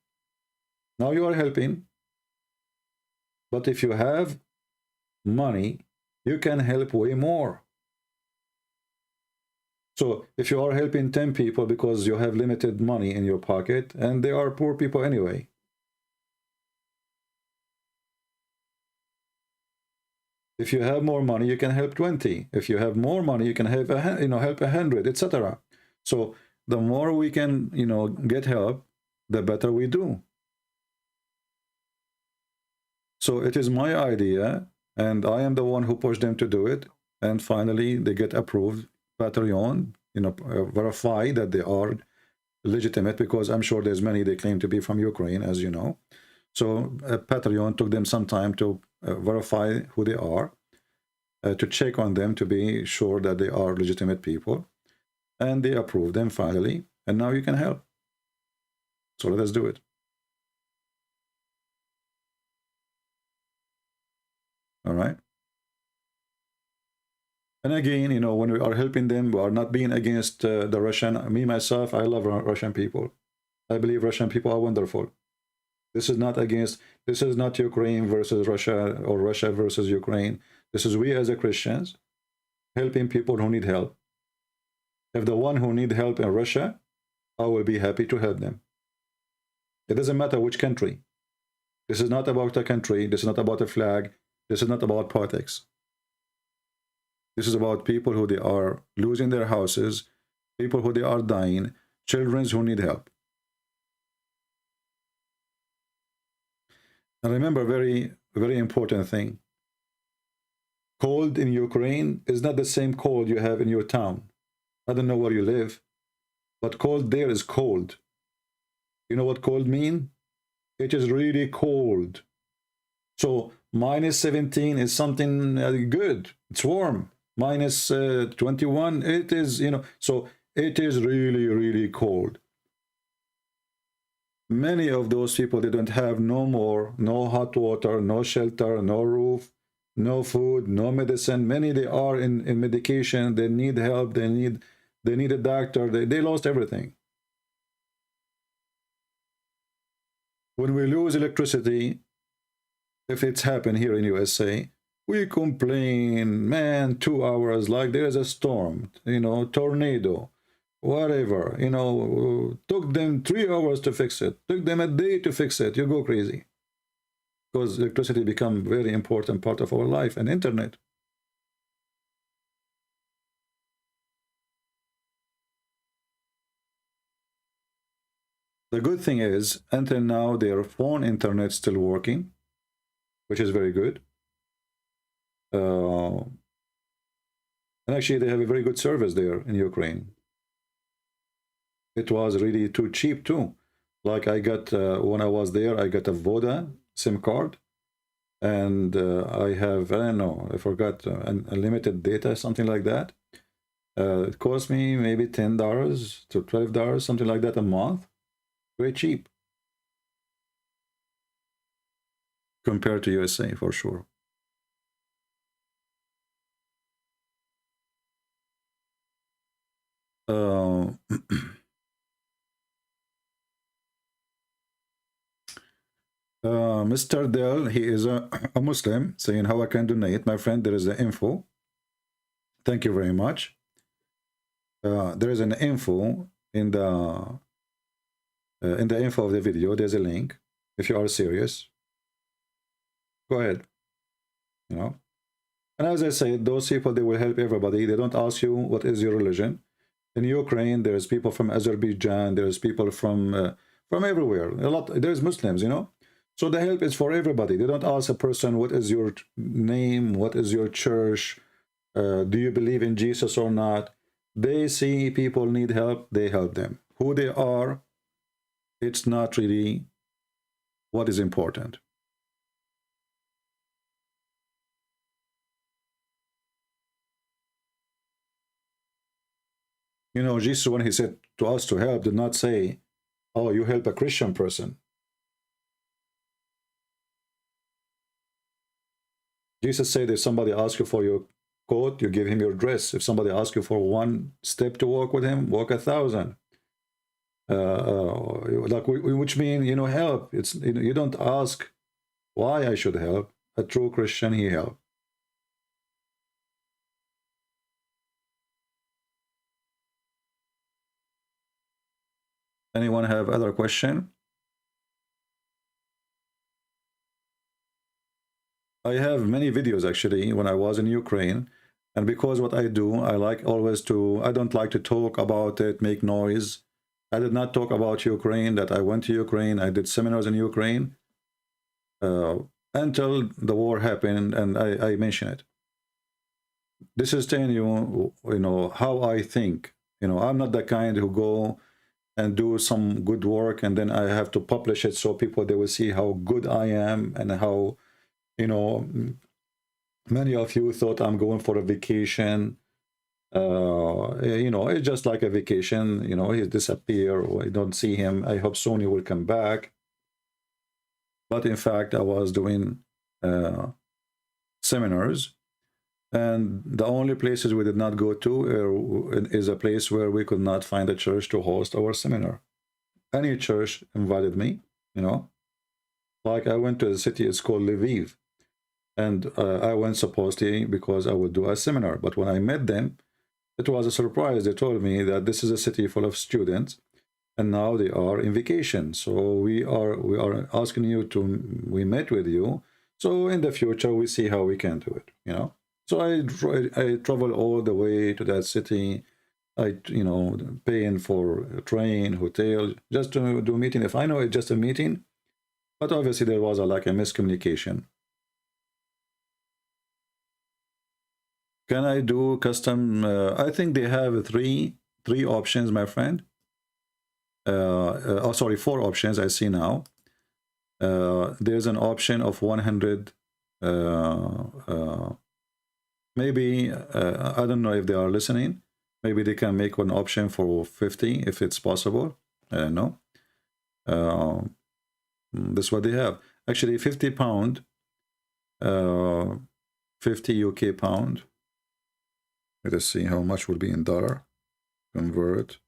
Now you are helping. But if you have money, you can help way more. So if you are helping 10 people because you have limited money in your pocket, and they are poor people anyway, if you have more money, you can help 20. If you have more money, you can help help 100, etc. So the more we can, get help, the better we do. So it is my idea, and I am the one who pushed them to do it. And finally, they get approved. Patreon, verify that they are legitimate, because I'm sure there's many they claim to be from Ukraine, as you know. So Patreon took them some time to verify who they are, to check on them to be sure that they are legitimate people. And they approved them finally. And now you can help. So let us do it. All right. And again, when we are helping them, we are not being against the Russian. Me, myself, I love Russian people. I believe Russian people are wonderful. This is not against, this is not Ukraine versus Russia or Russia versus Ukraine. This is we as a Christians helping people who need help. If the one who need help in Russia, I will be happy to help them. It doesn't matter which country. This is not about a country. This is not about a flag. This is not about politics. This is about people who they are losing their houses, people who they are dying, children who need help. And remember, very, very important thing. Cold in Ukraine is not the same cold you have in your town. I don't know where you live, but cold there is cold. You know what cold mean? It is really cold. So minus 17 is something good. It's warm. Minus 21, it is, so it is really, really cold. Many of those people, they don't have no hot water, no shelter, no roof, no food, no medicine. Many, they are in medication. They need help. They need a doctor. They lost everything. When we lose electricity, if it's happened here in USA, we complain, man, 2 hours, like there's a storm, tornado, whatever, took them 3 hours to fix it, took them a day to fix it. You go crazy. Because electricity become very important part of our life, and internet. The good thing is, until now, their phone internet still working, which is very good. And actually, they have a very good service there in Ukraine. It was really too cheap too. Like I got, when I was there, I got a Voda SIM card, and I have, I don't know, I forgot, unlimited data, something like that. It cost me maybe $10 to $12, something like that a month. Very cheap compared to USA, for sure. Mr. Dell, he is a Muslim, saying how I can donate. My friend, there is the info. Thank you very much. There is an info in the info of the video. There's a link. If you are serious, go ahead. You know, and as I said, those people, they will help everybody. They don't ask you what is your religion. In Ukraine, there's people from Azerbaijan. There's people from everywhere. A lot. There's Muslims, you know. So the help is for everybody. They don't ask a person what is your name, what is your church, do you believe in Jesus or not. They see people need help, they help them. Who they are, it's not really what is important. You know, Jesus, when he said to us to help, did not say, oh, you help a Christian person. Jesus said if somebody asks you for your coat, you give him your dress. If somebody asks you for one step to walk with him, walk 1,000. Like which means, you know, help. It's, you know, you don't ask why I should help. A true Christian, he helps. Anyone have other question? I have many videos actually when I was in Ukraine, and because what I do, I like always to, I don't like to talk about it, make noise. I did not talk about Ukraine, that I went to Ukraine, I did seminars in Ukraine until the war happened, and I mention it. This is telling you, you know, how I think. You know, I'm not the kind who go and do some good work and then I have to publish it so people, they will see how good I am and how, you know, many of you thought I'm going for a vacation. You know, it's just like a vacation. You know, he disappeared, or I don't see him. I hope soon he will come back. But in fact, I was doing seminars, and the only places we did not go to is a place where we could not find a church to host our seminar. Any church invited me, you know. Like I went to a city, it's called Lviv. And I went supposedly because I would do a seminar. But when I met them, it was a surprise. They told me that this is a city full of students, and now they are in vacation. So we are asking you to, we met with you. So in the future, we see how we can do it, you know. So I travel all the way to that city. I, you know, paying for a train, hotel, just to do a meeting. If I know it's just a meeting, but obviously there was like a miscommunication. Can I do custom? I think they have three options, my friend. Oh, sorry, 4 options I see now. There's an option of 100. Maybe, I don't know if they are listening. Maybe they can make one option for 50 if it's possible. No. That's what they have. Actually, 50 pound, 50 UK pound. Let us see how much will be in dollar. Convert.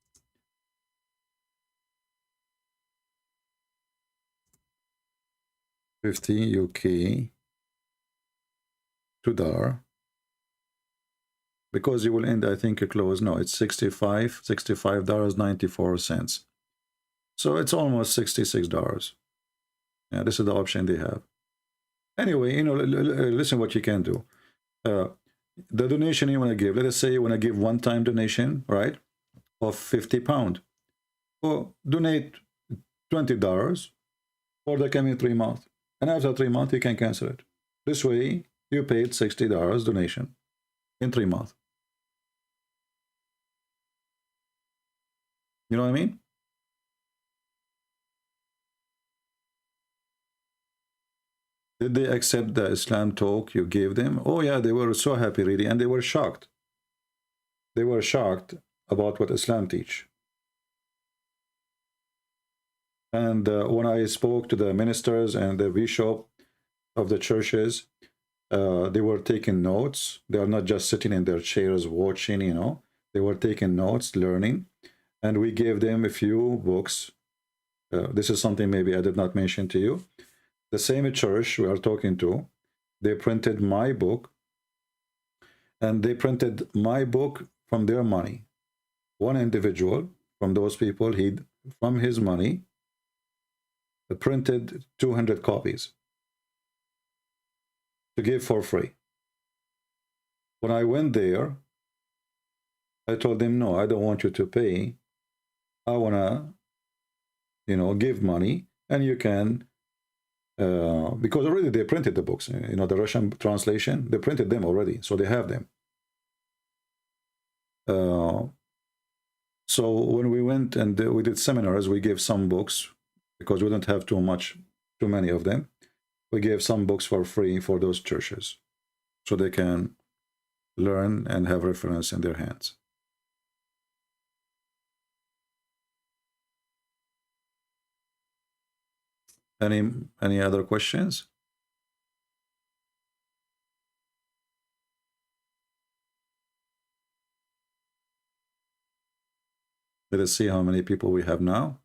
$50 UK to dollar. Because you will end, I think, close. No, it's $65.94. So it's almost $66. Yeah, this is the option they have. Anyway, you know, listen what you can do. The donation you want to give, let us say you want to give one-time donation, right, of 50 pound. Well, donate $20 for the coming 3 months. And after 3 months, you can cancel it. This way, you paid $60 donation in 3 months. You know what I mean? Did they accept the Islam talk you gave them? Oh yeah, they were so happy really, and they were shocked. They were shocked about what Islam teach. And when I spoke to the ministers and the bishop of the churches, they were taking notes. They are not just sitting in their chairs watching, you know. They were taking notes, learning. And we gave them a few books. This is something maybe I did not mention to you. The same church we are talking to, they printed my book. And they printed my book from their money. One individual from those people, from his money, printed 200 copies to give for free. When I went there, I told them, no, I don't want you to pay. I want to, you know, give money, and you can, because already they printed the books, you know, the Russian translation, they printed them already, so they have them. So when we went and we did seminars, we gave some books, because we don't have too many of them. We gave some books for free for those churches, so they can learn and have reference in their hands. Any other questions? Let us see how many people we have now.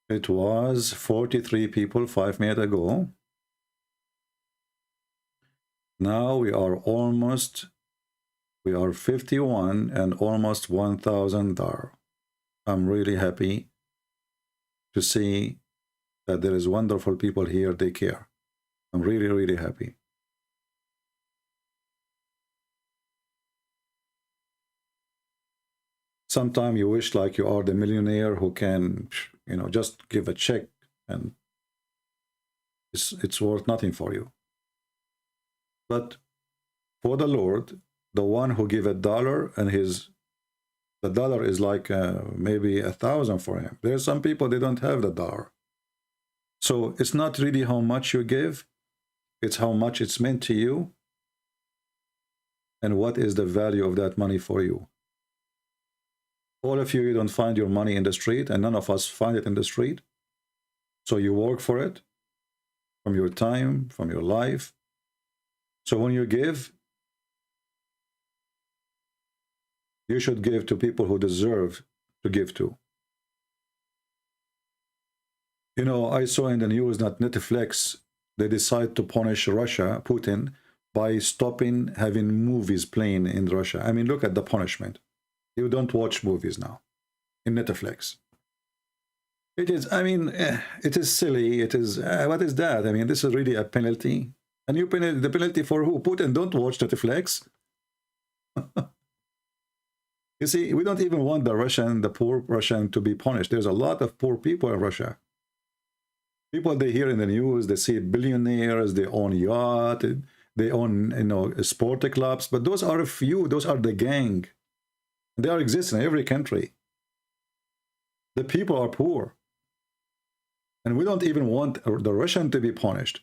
It was 43 people 5 minutes ago. Now we are 51 and almost 1,000 there. I'm really happy to see that there is wonderful people here. They care. I'm really, really happy. Sometimes you wish like you are the millionaire who can, you know, just give a check and it's worth nothing for you. But for the Lord, the one who give $1 and the dollar is like maybe 1,000 for him. There are some people, they don't have the dollar. So it's not really how much you give, it's how much it's meant to you and what is the value of that money for you. All of you don't find your money in the street, and none of us find it in the street. So you work for it from your time, from your life. So when you give, you should give to people who deserve to give to. You know, I saw in the news that Netflix, they decide to punish Russia, Putin, by stopping having movies playing in Russia. I mean, look at the punishment. You don't watch movies now in Netflix. It is, I mean, it is silly. It is, what is that? I mean, this is really a penalty. And you penalty, the penalty for who? Putin, don't watch Netflix. You see, we don't even want the poor Russian to be punished. There's a lot of poor people in Russia. People they hear in the news, they see billionaires, they own yacht, they own, you know, sport clubs, but those are a few, those are the gang. They are existing in every country. The people are poor. And we don't even want the Russian to be punished.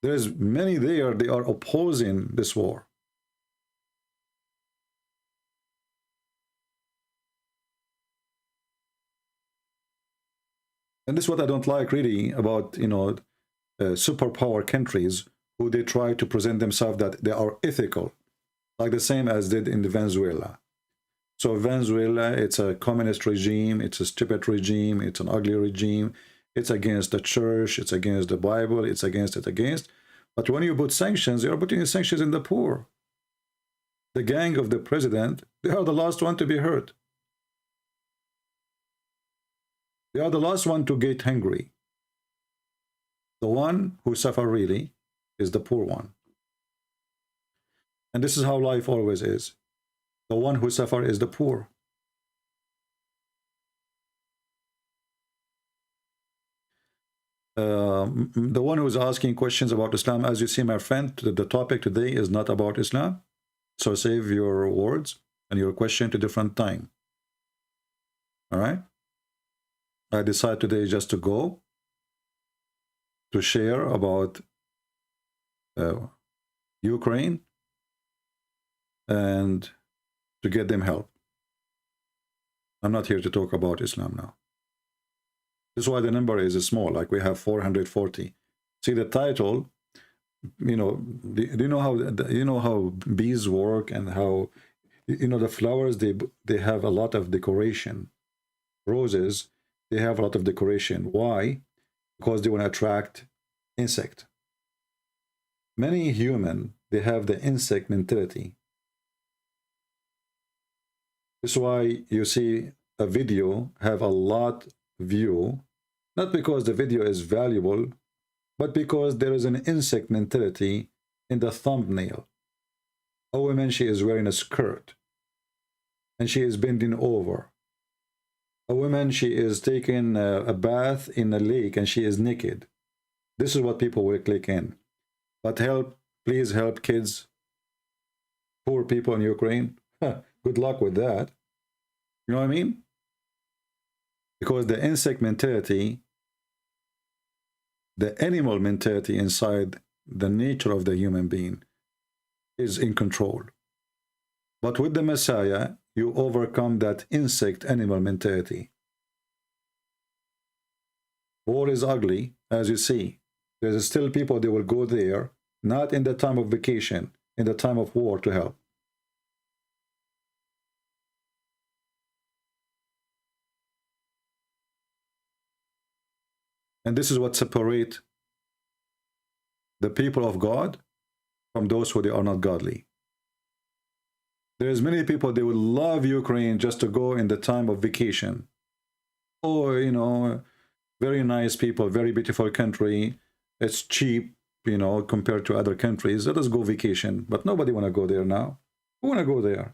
There's many there, they are opposing this war. And this is what I don't like really about, you know, superpower countries who they try to present themselves that they are ethical, like the same as did in Venezuela. So Venezuela, it's a communist regime, it's a stupid regime, it's an ugly regime, it's against the church, it's against the Bible, it's against. But when you put sanctions, you're putting sanctions in the poor. The gang of the president, they are the last one to be hurt. They are the last one to get hungry. The one who suffer really is the poor one. And this is how life always is. The one who suffer is the poor. The one who is asking questions about Islam, as you see, my friend, the topic today is not about Islam. So save your words and your question to different time. All right? I decided today just to go to share about Ukraine and to get them help. I'm not here to talk about Islam now. This is why the number is small, like we have 440. See the title, you know, do you know how bees work and how, you know, the flowers, they have a lot of decoration. Roses, they have a lot of decoration. Why? Because they want to attract insect. Many human, they have the insect mentality. This is why you see a video have a lot view, not because the video is valuable, but because there is an insect mentality in the thumbnail. A woman, she is wearing a skirt and she is bending over. A woman, she is taking a bath in a lake and she is naked. This is what people will click in. But help, please help kids, poor people in Ukraine. Good luck with that. You know what I mean? Because the insect mentality, the animal mentality inside the nature of the human being is in control. But with the Messiah, you overcome that insect animal mentality. War is ugly, as you see. There's still people, they will go there, not in the time of vacation, in the time of war to help. And this is what separates the people of God from those who they are not godly. There's many people, they would love Ukraine just to go in the time of vacation. Or, you know, very nice people, very beautiful country. It's cheap, you know, compared to other countries. Let us go vacation. But nobody want to go there now. Who want to go there?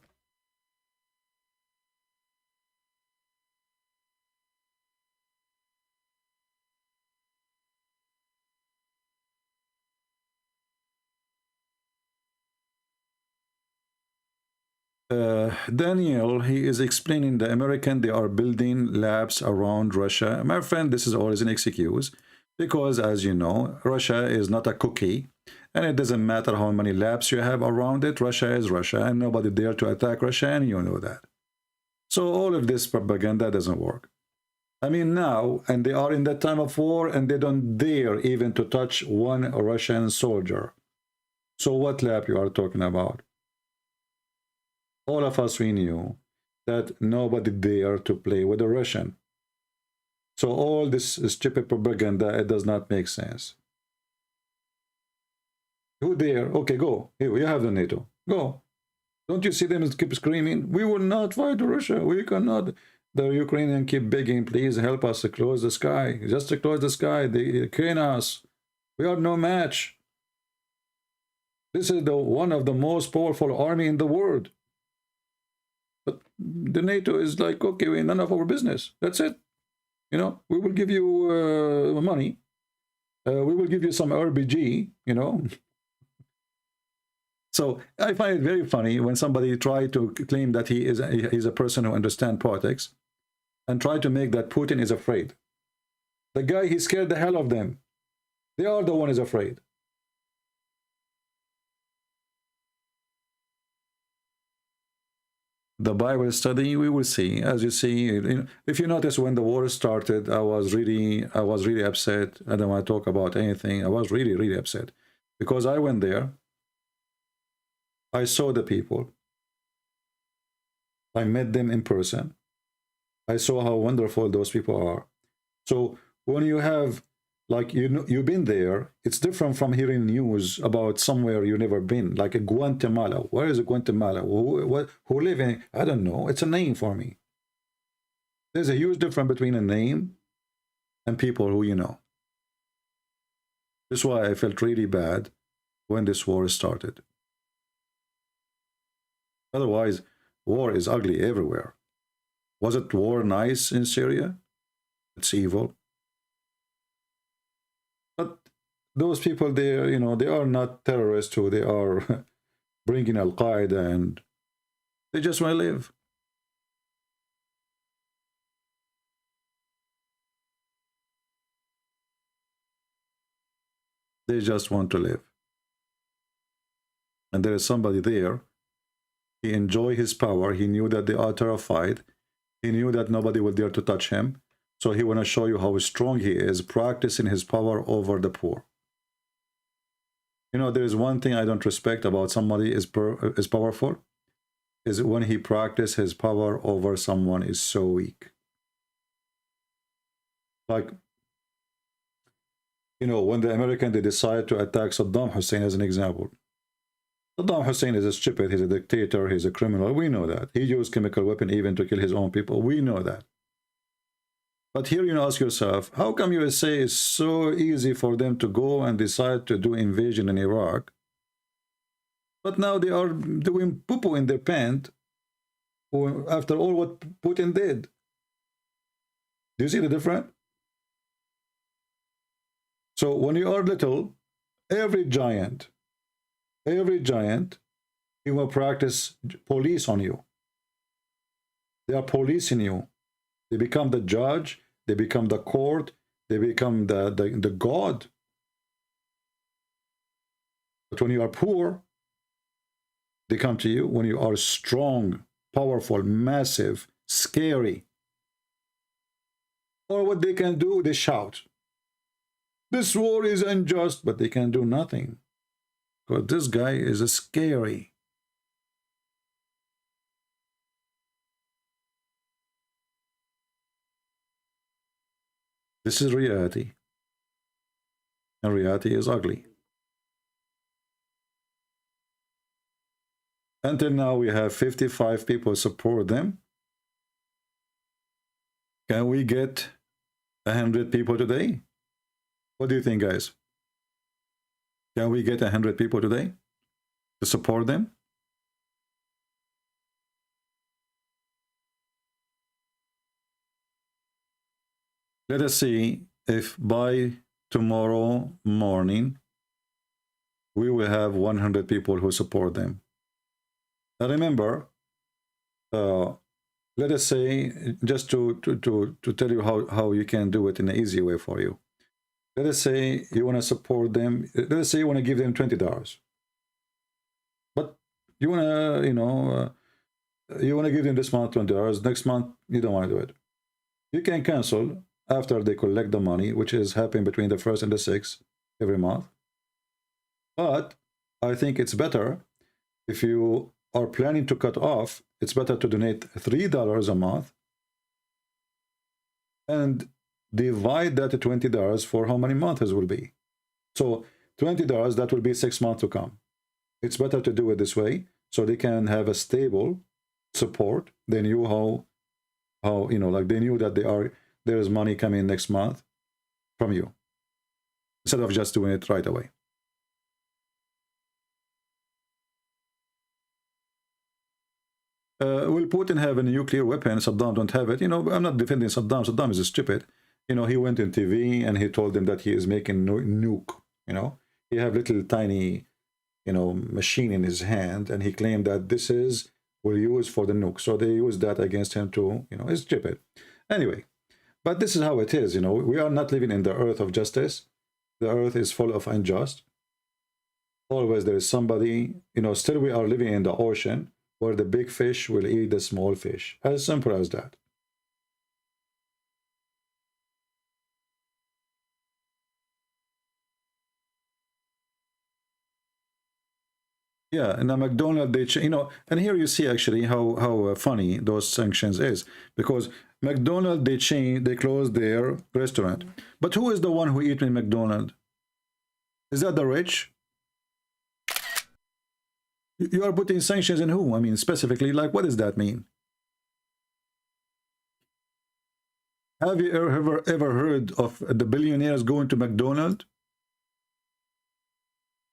Daniel, he is explaining the American, they are building labs around Russia. My friend, this is always an excuse because, as you know, Russia is not a cookie and it doesn't matter how many labs you have around it. Russia is Russia and nobody dare to attack Russia, and you know that. So all of this propaganda doesn't work. I mean, now, and they are in that time of war and they don't dare even to touch one Russian soldier. So what lab you are talking about? All of us, we knew that nobody dared to play with a Russian. So all this stupid propaganda, it does not make sense. Who dare? Okay, go. Here, you have the NATO. Go. Don't you see them keep screaming? We will not fight Russia. We cannot. The Ukrainian keep begging, please help us to close the sky. Just to close the sky. They killing us. We are no match. This is one of the most powerful army in the world. But the NATO is like, okay, none of our business. That's it. You know, we will give you money. We will give you some RPG, you know. So I find it very funny when somebody try to claim that he's a person who understands politics and try to make that Putin is afraid. The guy, he scared the hell of them. They are the one who is afraid. The Bible study, we will see. As you see, you know, if you notice when the war started, I was really upset. I don't want to talk about anything. I was really upset because I went there. I saw the people. I met them in person. I saw how wonderful those people are. So when you have, like, you know, you've been there, it's different from hearing news about somewhere you've never been, like a Guatemala. Where is Guatemala? Who live in? I don't know. It's a name for me. There's a huge difference between a name and people who you know. This is why I felt really bad when this war started. Otherwise, war is ugly everywhere. Was it war nice in Syria? It's evil. But those people there, you know, they are not terrorists who they are bringing Al-Qaeda, and they just want to live. They just want to live. And there is somebody there. He enjoyed his power. He knew that they are terrified. He knew that nobody would dare to touch him. So he want to show you how strong he is, practicing his power over the poor. You know, there is one thing I don't respect about somebody is powerful, is when he practices his power over someone is so weak. Like, you know, when the Americans, they decide to attack Saddam Hussein as an example. Saddam Hussein is a stupid, he's a dictator, he's a criminal, we know that. He used chemical weapon even to kill his own people, we know that. But here you ask yourself, how come USA is so easy for them to go and decide to do invasion in Iraq? But now they are doing poo-poo in their pants after all what Putin did. Do you see the difference? So when you are little, every giant, he will practice police on you. They are policing you. They become the judge, they become the court, they become the God. But when you are poor, they come to you. When you are strong, powerful, massive, scary, or what they can do, they shout. This war is unjust, but they can do nothing. Because this guy is scary. This is reality. And reality is ugly. Until now, we have 55 people support them. Can we get 100 people today? What do you think, guys? Can we get 100 people today to support them? Let us see if by tomorrow morning we will have 100 people who support them. Now remember, let us say, just to tell you how you can do it in an easy way for you. Let us say you want to support them. Let us say you want to give them $20. But you want to, you want to give them this month $20. Next month, you don't want to do it. You can cancel after they collect the money, which is happening between the 1st and the 6th every month. But I think it's better if you are planning to cut off, it's better to donate $3 a month and divide that to $20 for how many months will be. So $20, that will be 6 months to come. It's better to do it this way so they can have a stable support. They knew how like they knew that there is money coming next month from you, instead of just doing it right away. Will Putin have a nuclear weapon? Saddam don't have it. I'm not defending Saddam. Saddam is stupid. He went in TV and he told them that he is making nuke. He have little tiny, machine in his hand, and he claimed that this will use for the nuke. So they use that against him too. It's stupid. Anyway, but this is how it is. We are not living in the earth of justice. The earth is full of unjust. Always there is somebody. Still we are living in the ocean, where the big fish will eat the small fish. As simple as that. Yeah, and McDonald's, and here you see actually how funny those sanctions is, because McDonald's, they closed their restaurant. But who is the one who eat in McDonald's? Is that the rich? You are putting sanctions in who? I mean, specifically, like, what does that mean? Have you ever heard of the billionaires going to McDonald's?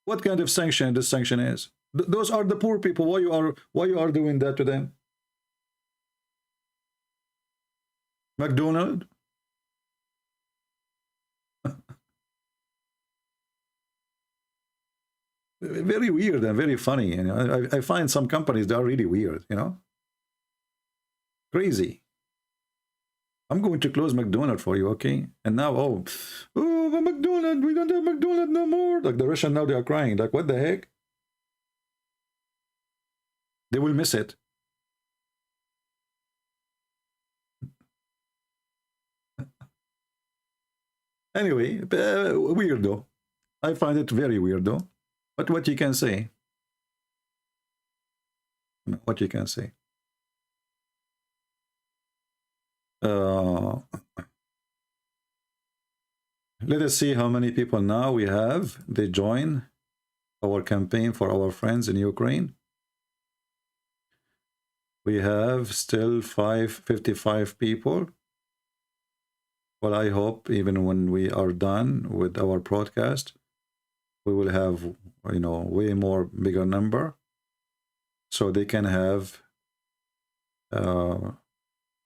What kind of sanction this sanction is? Those are the poor people. Why you are doing that to them? McDonald's? Very weird and very funny. I find some companies, they are really weird, Crazy. I'm going to close McDonald's for you, okay? And now, the McDonald's, we don't have McDonald's no more. Like the Russians now, they are crying. Like, what the heck? They will miss it. Anyway, weird though. I find it very weird though. But what you can say? What you can say? Let us see how many people now we have. They join our campaign for our friends in Ukraine. We have still 55 people. Well, I hope even when we are done with our broadcast, we will have, you know, way more bigger number, so they can have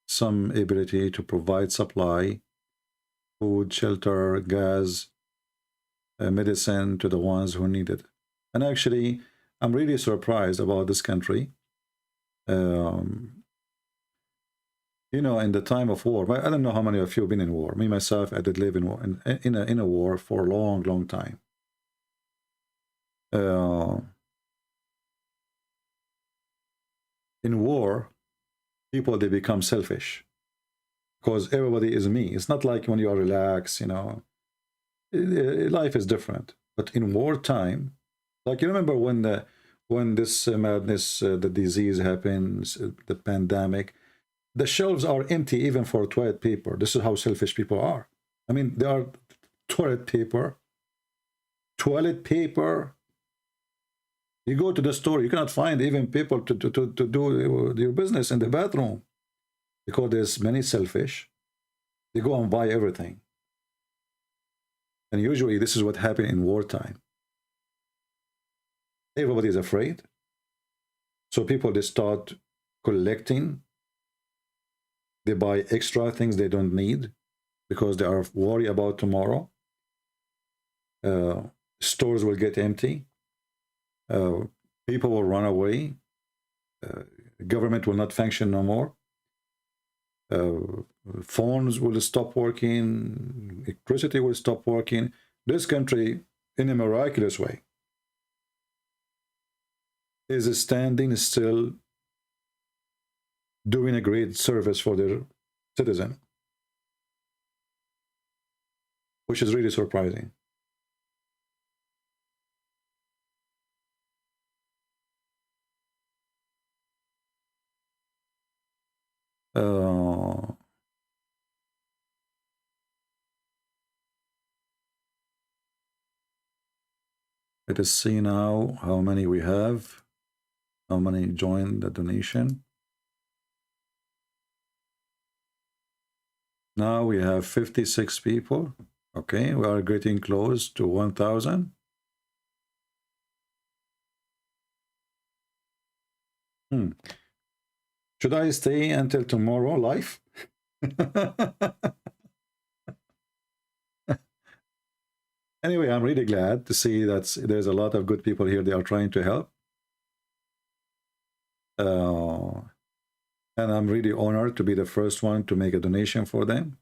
some ability to provide supply, food, shelter, gas, medicine to the ones who need it. And actually, I'm really surprised about this country. You know, in the time of war, I don't know how many of you have been in war. Me, myself, I did live in war, in a war for a long, long time. In war, people, they become selfish because everybody is me. It's not like when you are relaxed, you know, life is different. But in wartime, like you remember when this madness, the disease happens, the pandemic, the shelves are empty even for toilet paper. This is how selfish people are. I mean, there are toilet paper. You go to the store, you cannot find even people to do your business in the bathroom because there's many selfish. They go and buy everything. And usually this is what happens in wartime. Everybody is afraid. So people, they start collecting. They buy extra things they don't need because they are worried about tomorrow. Stores will get empty. People will run away. Government will not function no more. Phones will stop working. Electricity will stop working. This country, in a miraculous way, is standing still, doing a great service for their citizen, which is really surprising. Let us see now how many we have, how many joined the donation. Now we have 56 people. Okay, we are getting close to 1,000. Should I stay until tomorrow live? Anyway, I'm really glad to see that there's a lot of good people here. They are trying to help. And I'm really honored to be the first one to make a donation for them.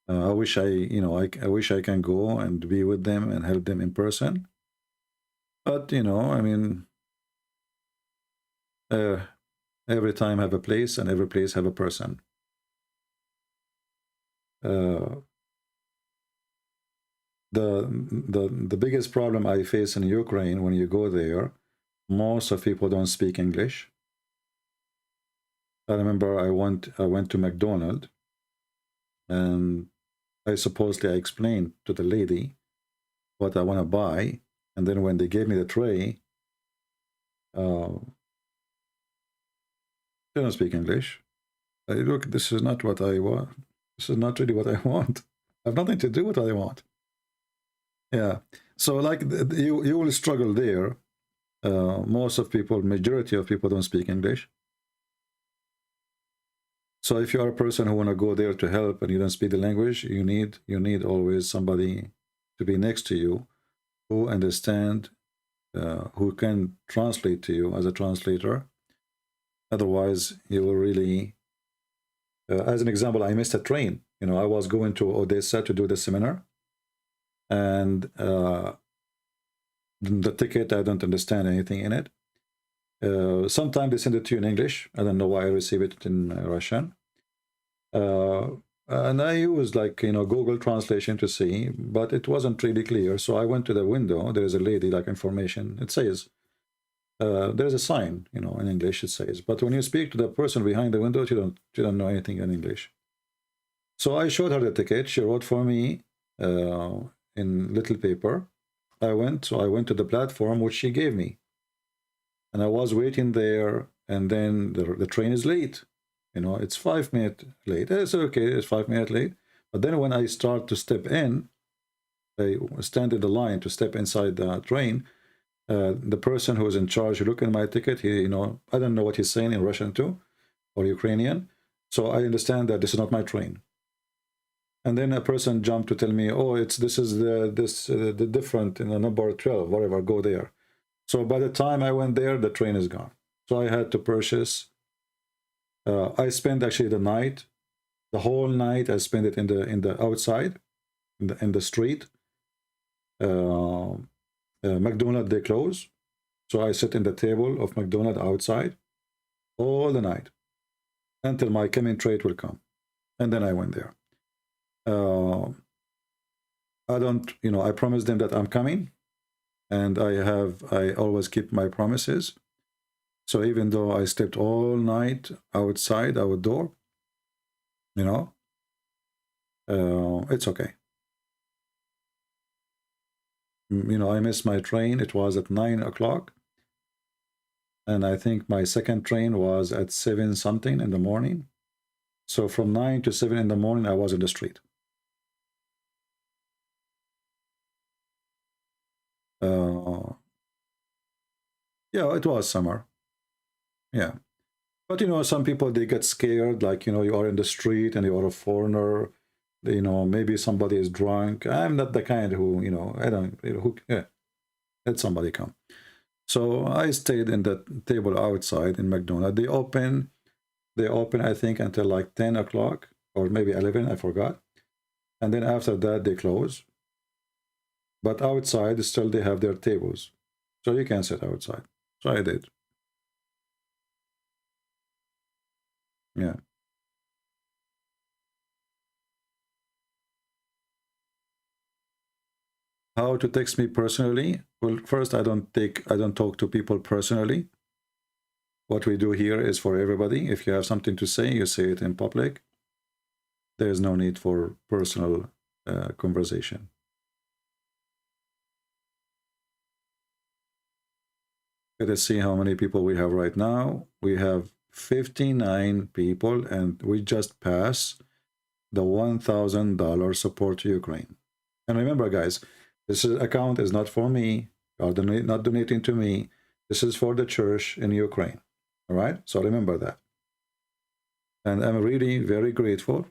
I wish I wish I can go and be with them and help them in person. But, you know, I mean, every time have a place and every place have a person. The biggest problem I face in Ukraine when you go there, most of people don't speak English. I remember I went to McDonald's, and I explained to the lady what I want to buy, and then when they gave me the tray, they don't speak English. Look, this is not what I want. This is not really what I want. I have nothing to do with what I want. Yeah, so like you will struggle there. Majority of people don't speak English. So if you are a person who want to go there to help and you don't speak the language, you need always somebody to be next to you who understand, who can translate to you as a translator. Otherwise, you will really As an example, I missed a train. You know, I was going to Odessa to do the seminar, and the ticket, I don't understand anything in it. Sometimes they send it to you in English. I don't know why I receive it in Russian. And I used, like, you know, Google translation to see, but it wasn't really clear. So I went to the window. There is a lady, like, information. It says, there's a sign, you know, in English it says. But when you speak to the person behind the window, you don't know anything in English. So I showed her the ticket. She wrote for me in little paper. I went to the platform which she gave me, and I was waiting there. And then the train is late. You know, it's 5 minutes late. It's okay. It's 5 minutes late. But then when I start to step in, I stand in the line to step inside the train. The person who is in charge, look at my ticket. He, you know, I don't know what he's saying in Russian too, or Ukrainian. So I understand that this is not my train. And then a person jumped to tell me, oh, this is the different, in the number 12, whatever, go there. So by the time I went there, the train is gone. So I had to purchase. I spent actually the night, the whole night. I spent it in the outside, in the street. McDonald's, they close, so I sit in the table of McDonald's outside all the night until my coming trade will come, and then I went there. I don't, you know, I promised them that I'm coming, and I always keep my promises. So even though I slept all night outside, outdoor, you know, it's okay. You know, I missed my train. It was at 9 o'clock. And I think my second train was at 7 something in the morning. So from 9 to 7 in the morning, I was in the street. Yeah, it was summer. Yeah. But, you know, some people, they get scared, like, you know, you are in the street and you are a foreigner. You know, maybe somebody is drunk. I'm not the kind who, you know, I don't, you know, who, yeah, let somebody come. So I stayed in the table outside in McDonald's. They open, I think, until like 10 o'clock or maybe 11, I forgot. And then after that, they close. But outside, still they have their tables. So you can sit outside. So I did. Yeah. How to text me personally? Well, first, I don't talk to people personally. What we do here is for everybody. If you have something to say, you say it in public. There is no need for personal conversation. Let us see how many people we have right now. We have 59 people, and we just passed the $1,000 support to Ukraine. And remember, guys, this account is not for me. You are not donating to me. This is for the church in Ukraine. All right? So remember that. And I'm really very grateful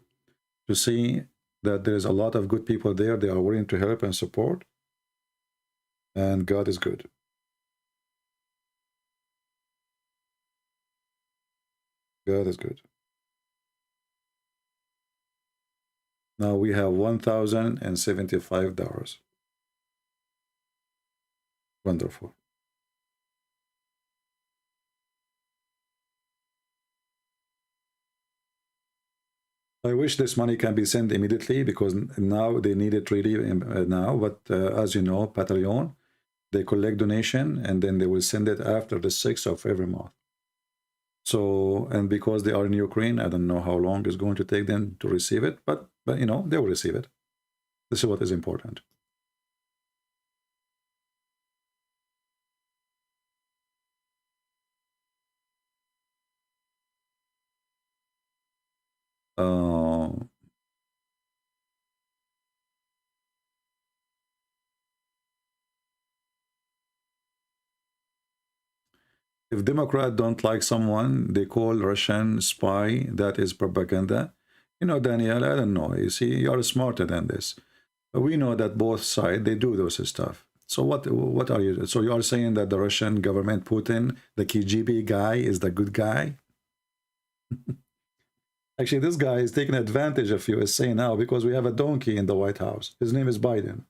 to see that there's a lot of good people there. They are willing to help and support. And God is good. God is good. Now we have $1,075. Wonderful. I wish this money can be sent immediately, because now they need it really now. But as you know, Patreon, they collect donation and then they will send it after the 6th of every month. So, and because they are in Ukraine, I don't know how long it's going to take them to receive it, but you know, they will receive it. This is what is important. If Democrats don't like someone, they call Russian spy. That is propaganda. You know, Daniel, I don't know. You see, you're smarter than this. But we know that both sides, they do those stuff. So what are you? So you are saying that the Russian government, Putin, the KGB guy, is the good guy? Actually, this guy is taking advantage of USA now because we have a donkey in the White House. His name is Biden.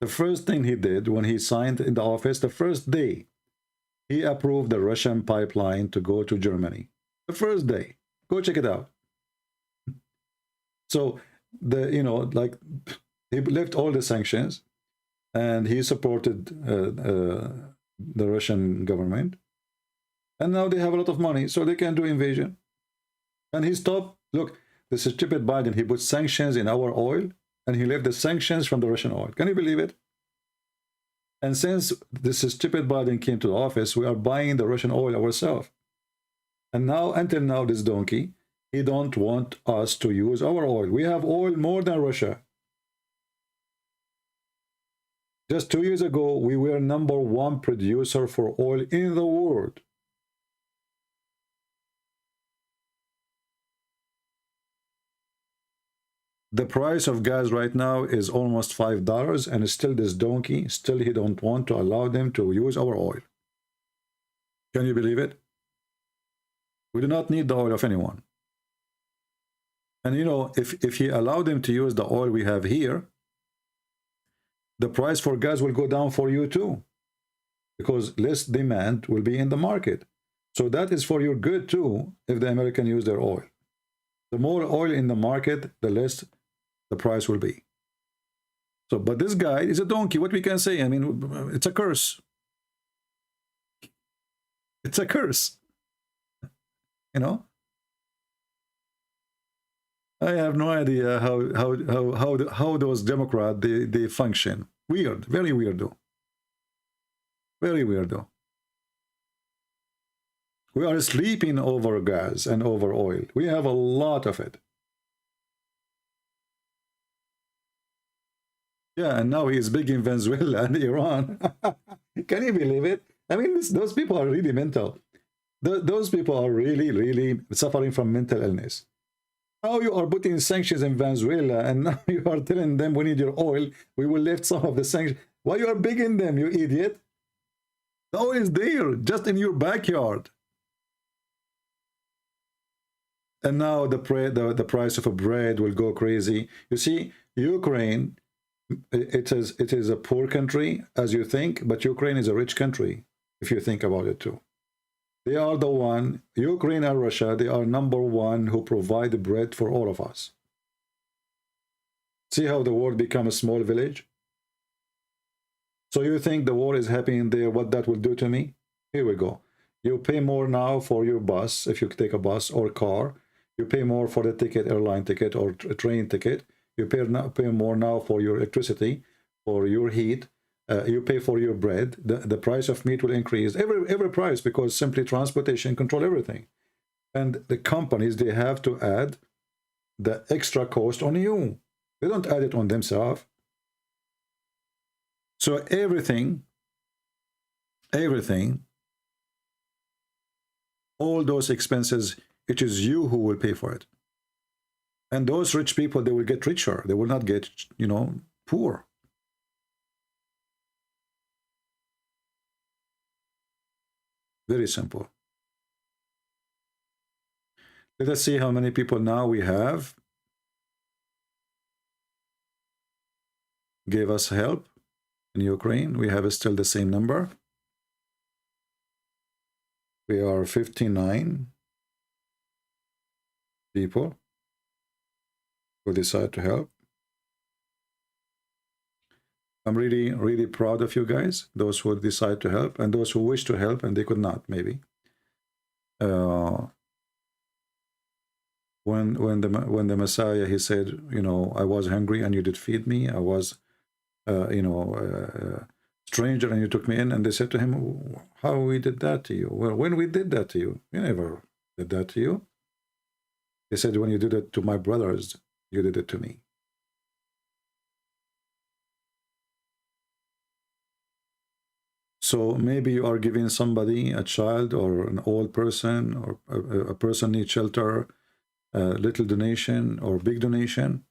The first thing he did when he signed in the office, the first day, he approved the Russian pipeline to go to Germany. The first day. Go check it out. So, like, he left all the sanctions and he supported the Russian government. And now they have a lot of money, so they can do invasion. And he stopped. Look, this stupid Biden, he put sanctions in our oil and he left the sanctions from the Russian oil. Can you believe it? And since this stupid Biden came to the office, we are buying the Russian oil ourselves. And now, until now, this donkey, he don't want us to use our oil. We have oil more than Russia. Just 2 years ago, we were #1 producer for oil in the world. The price of gas right now is almost $5, and still this donkey, still he don't want to allow them to use our oil. Can you believe it? We do not need the oil of anyone. And if he allowed them to use the oil we have here, the price for gas will go down for you too, because less demand will be in the market. So that is for your good too, if the American use their oil. The more oil in the market, the less the price will be. So, but this guy is a donkey. What we can say? I mean, it's a curse. It's a curse. I have no idea how those Democrats they function. Weird, very weird though. Very weird though. We are sleeping over gas and over oil. We have a lot of it. Yeah, and now he's big in Venezuela and Iran. Can you believe it? I mean, those people are really mental. Those people are really, really suffering from mental illness. How you are putting sanctions in Venezuela and now you are telling them we need your oil, we will lift some of the sanctions. Why you are bigging them, you idiot? The oil is there, just in your backyard. And now the price of a bread will go crazy. You see, Ukraine, it is a poor country, as you think, but Ukraine is a rich country, if you think about it too. They are the one, Ukraine and Russia, they are #1 who provide the bread for all of us. See how the world becomes a small village? So you think the war is happening there, what that will do to me? Here we go. You pay more now for your bus, if you take a bus or car. You pay more for the ticket, airline ticket or train ticket. You pay more now for your electricity, for your heat. You pay for your bread. The price of meat will increase. Every price, because simply transportation control everything. And the companies, they have to add the extra cost on you. They don't add it on themselves. So everything, all those expenses, it is you who will pay for it. And those rich people, they will get richer. They will not get, poor. Very simple. Let us see how many people now we have. Gave us help in Ukraine. We have still the same number. We are 59 people who decide to help. I'm really, really proud of you guys, those who decide to help and those who wish to help and they could not, maybe. When the Messiah, he said, I was hungry and you did feed me. I was, stranger and you took me in. And they said to him, how we did that to you? Well, when we did that to you? We never did that to you. He said, when you did it to my brothers, you did it to me. So maybe you are giving somebody, a child or an old person, or a person needs shelter, a little donation or big donation.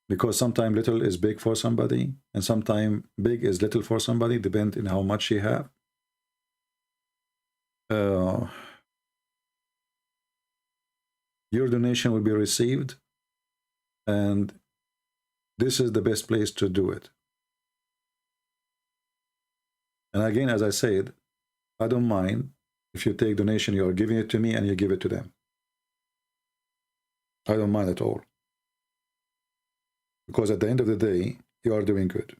Because sometimes little is big for somebody, and sometimes big is little for somebody, depending on how much you have. your donation will be received, and this is the best place to do it. And again, as I said, I don't mind if you take donation, you are giving it to me and you give it to them. I don't mind at all. Because at the end of the day, you are doing good.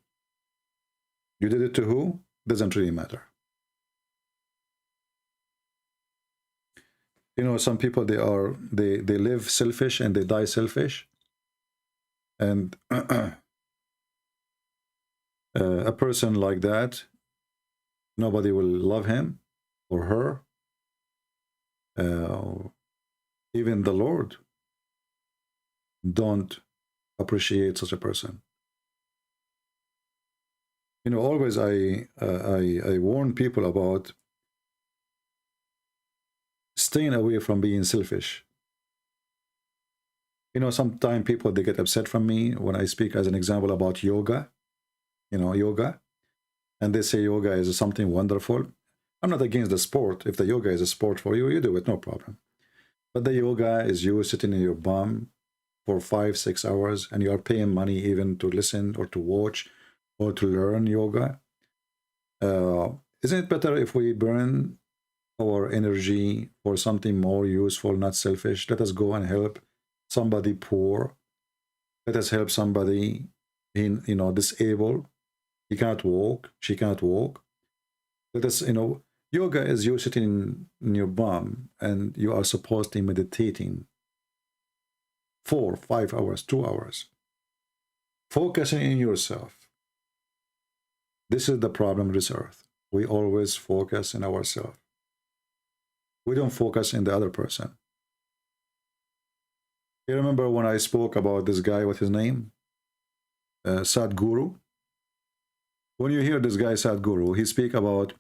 You did it to who? Doesn't really matter. You know, some people, they live selfish and they die selfish. And a person like that, nobody will love him or her. Even the Lord don't appreciate such a person. You know, always I warn people about staying away from being selfish. You know, sometimes people, they get upset from me when I speak as an example about yoga, you know, yoga, and they say yoga is something wonderful. I'm not against the sport. If the yoga is a sport for you, you do it, no problem. But the yoga is you sitting in your bum for 5-6 hours, and you are paying money even to listen or to watch or to learn yoga. Isn't it better if we burn our energy for something more useful, not selfish? Let us go and help somebody poor. Let us help somebody in, you know, disabled. He can't walk, she can't walk. Let us, you know, yoga is you sitting in your bum and you are supposed to be meditating 4, 5 hours, 2 hours, focusing in yourself. This is the problem with this earth. We always focus in ourselves. We don't focus in the other person. You remember when I spoke about this guy, what's his name? Sadhguru. When you hear this guy Sadhguru, he speak about,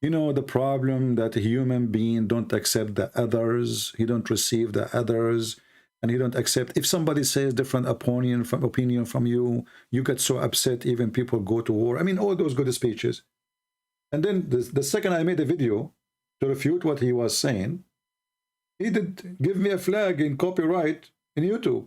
you know, the problem that a human being don't accept the others, he don't receive the others, and he don't accept. If somebody says different opinion from you, you get so upset, even people go to war. I mean, all those good speeches. And then the second I made a video to refute what he was saying, he did give me a flag in copyright in YouTube.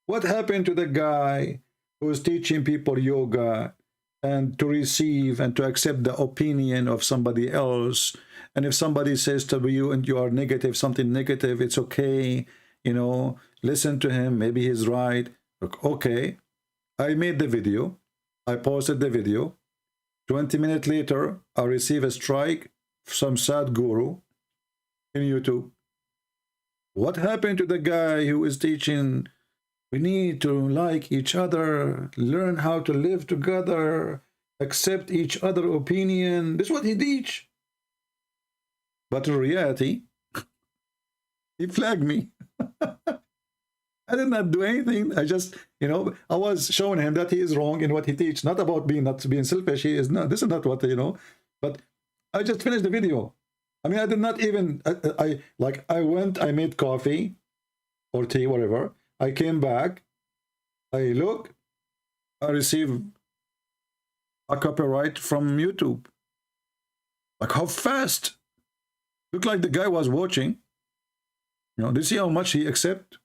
What happened to the guy who is teaching people yoga and to receive and to accept the opinion of somebody else? And if somebody says to you and you are negative, something negative, it's okay, you know, listen to him, maybe he's right. Okay, I made the video, I posted the video. 20 minutes later, I receive a strike from Sadhguru in YouTube. What happened to the guy who is teaching we need to like each other, learn how to live together, accept each other opinion? This is what he teach. But in reality, he flagged me. I did not do anything. I just, you know, I was showing him that he is wrong in what he teach. Not about not being selfish. He is not. This is not what, you know. But I just finished the video. I mean, I did not even. I went. I made coffee or tea, whatever. I came back. I look. I received a copyright from YouTube. Like, how fast? Looked like the guy was watching. You know, do you see how much he accept?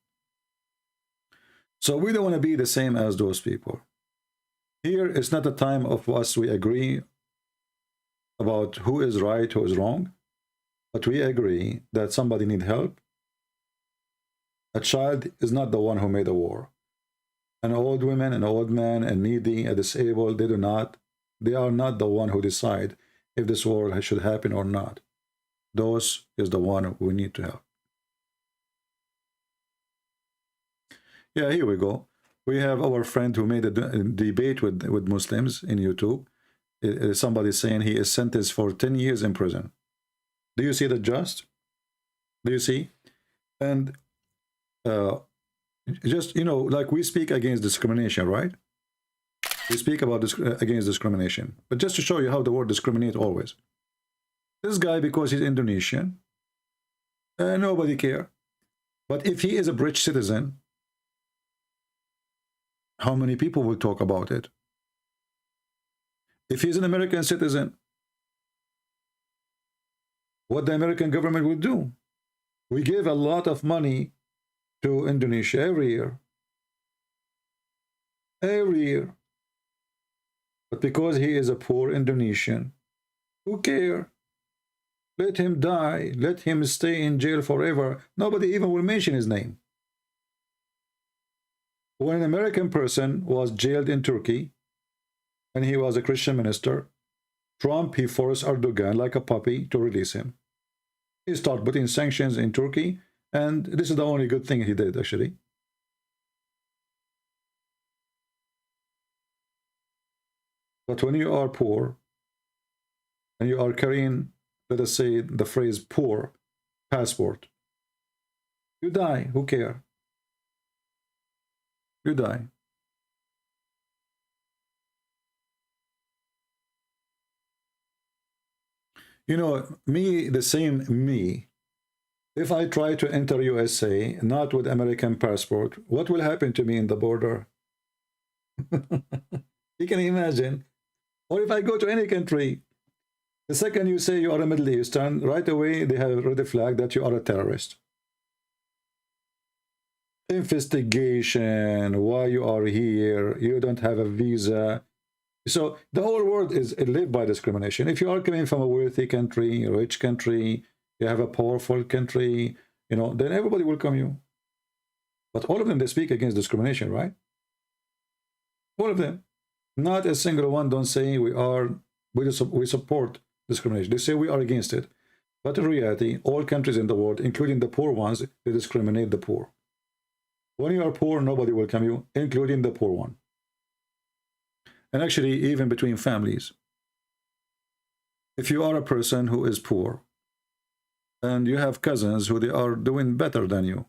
So we don't want to be the same as those people. Here, it's not a time of us we agree about who is right, who is wrong, but we agree that somebody need help. A child is not the one who made a war. An old woman, an old man, a needy, a disabled, they are not the one who decide if this war should happen or not. Those is the one we need to help. Yeah, here we go. We have our friend who made a debate with Muslims in YouTube. Somebody saying he is sentenced for 10 years in prison. Do you see that just? Do you see? And just, you know, like we speak against discrimination, right? We speak about against discrimination. But just to show you how the word discriminate always. This guy, because he's Indonesian, nobody care. But if he is a British citizen, how many people will talk about it? If he's an American citizen, what the American government will do? We give a lot of money to Indonesia every year. Every year. But because he is a poor Indonesian, who cares? Let him die. Let him stay in jail forever. Nobody even will mention his name. When an American person was jailed in Turkey, and he was a Christian minister, Trump, he forced Erdogan like a puppy to release him. He started putting sanctions in Turkey, and this is the only good thing he did, actually. But when you are poor, and you are carrying, let us say, the phrase poor passport, you die. Who cares? You die. You know, me, the same me, if I try to enter USA, not with American passport, what will happen to me in the border? You can imagine. Or if I go to any country, the second you say you are a Middle Eastern, right away they have a red flag that you are a terrorist. Investigation, why you are here, you don't have a visa. So the whole world is lived by discrimination. If you are coming from a wealthy country, a rich country, you have a powerful country, you know, then everybody welcome you. But all of them, they speak against discrimination, right? All of them. Not a single one don't say we support discrimination. They say we are against it. But in reality, all countries in the world, including the poor ones, they discriminate the poor. When you are poor, nobody will welcome you, including the poor one. And actually, even between families. If you are a person who is poor, and you have cousins who they are doing better than you,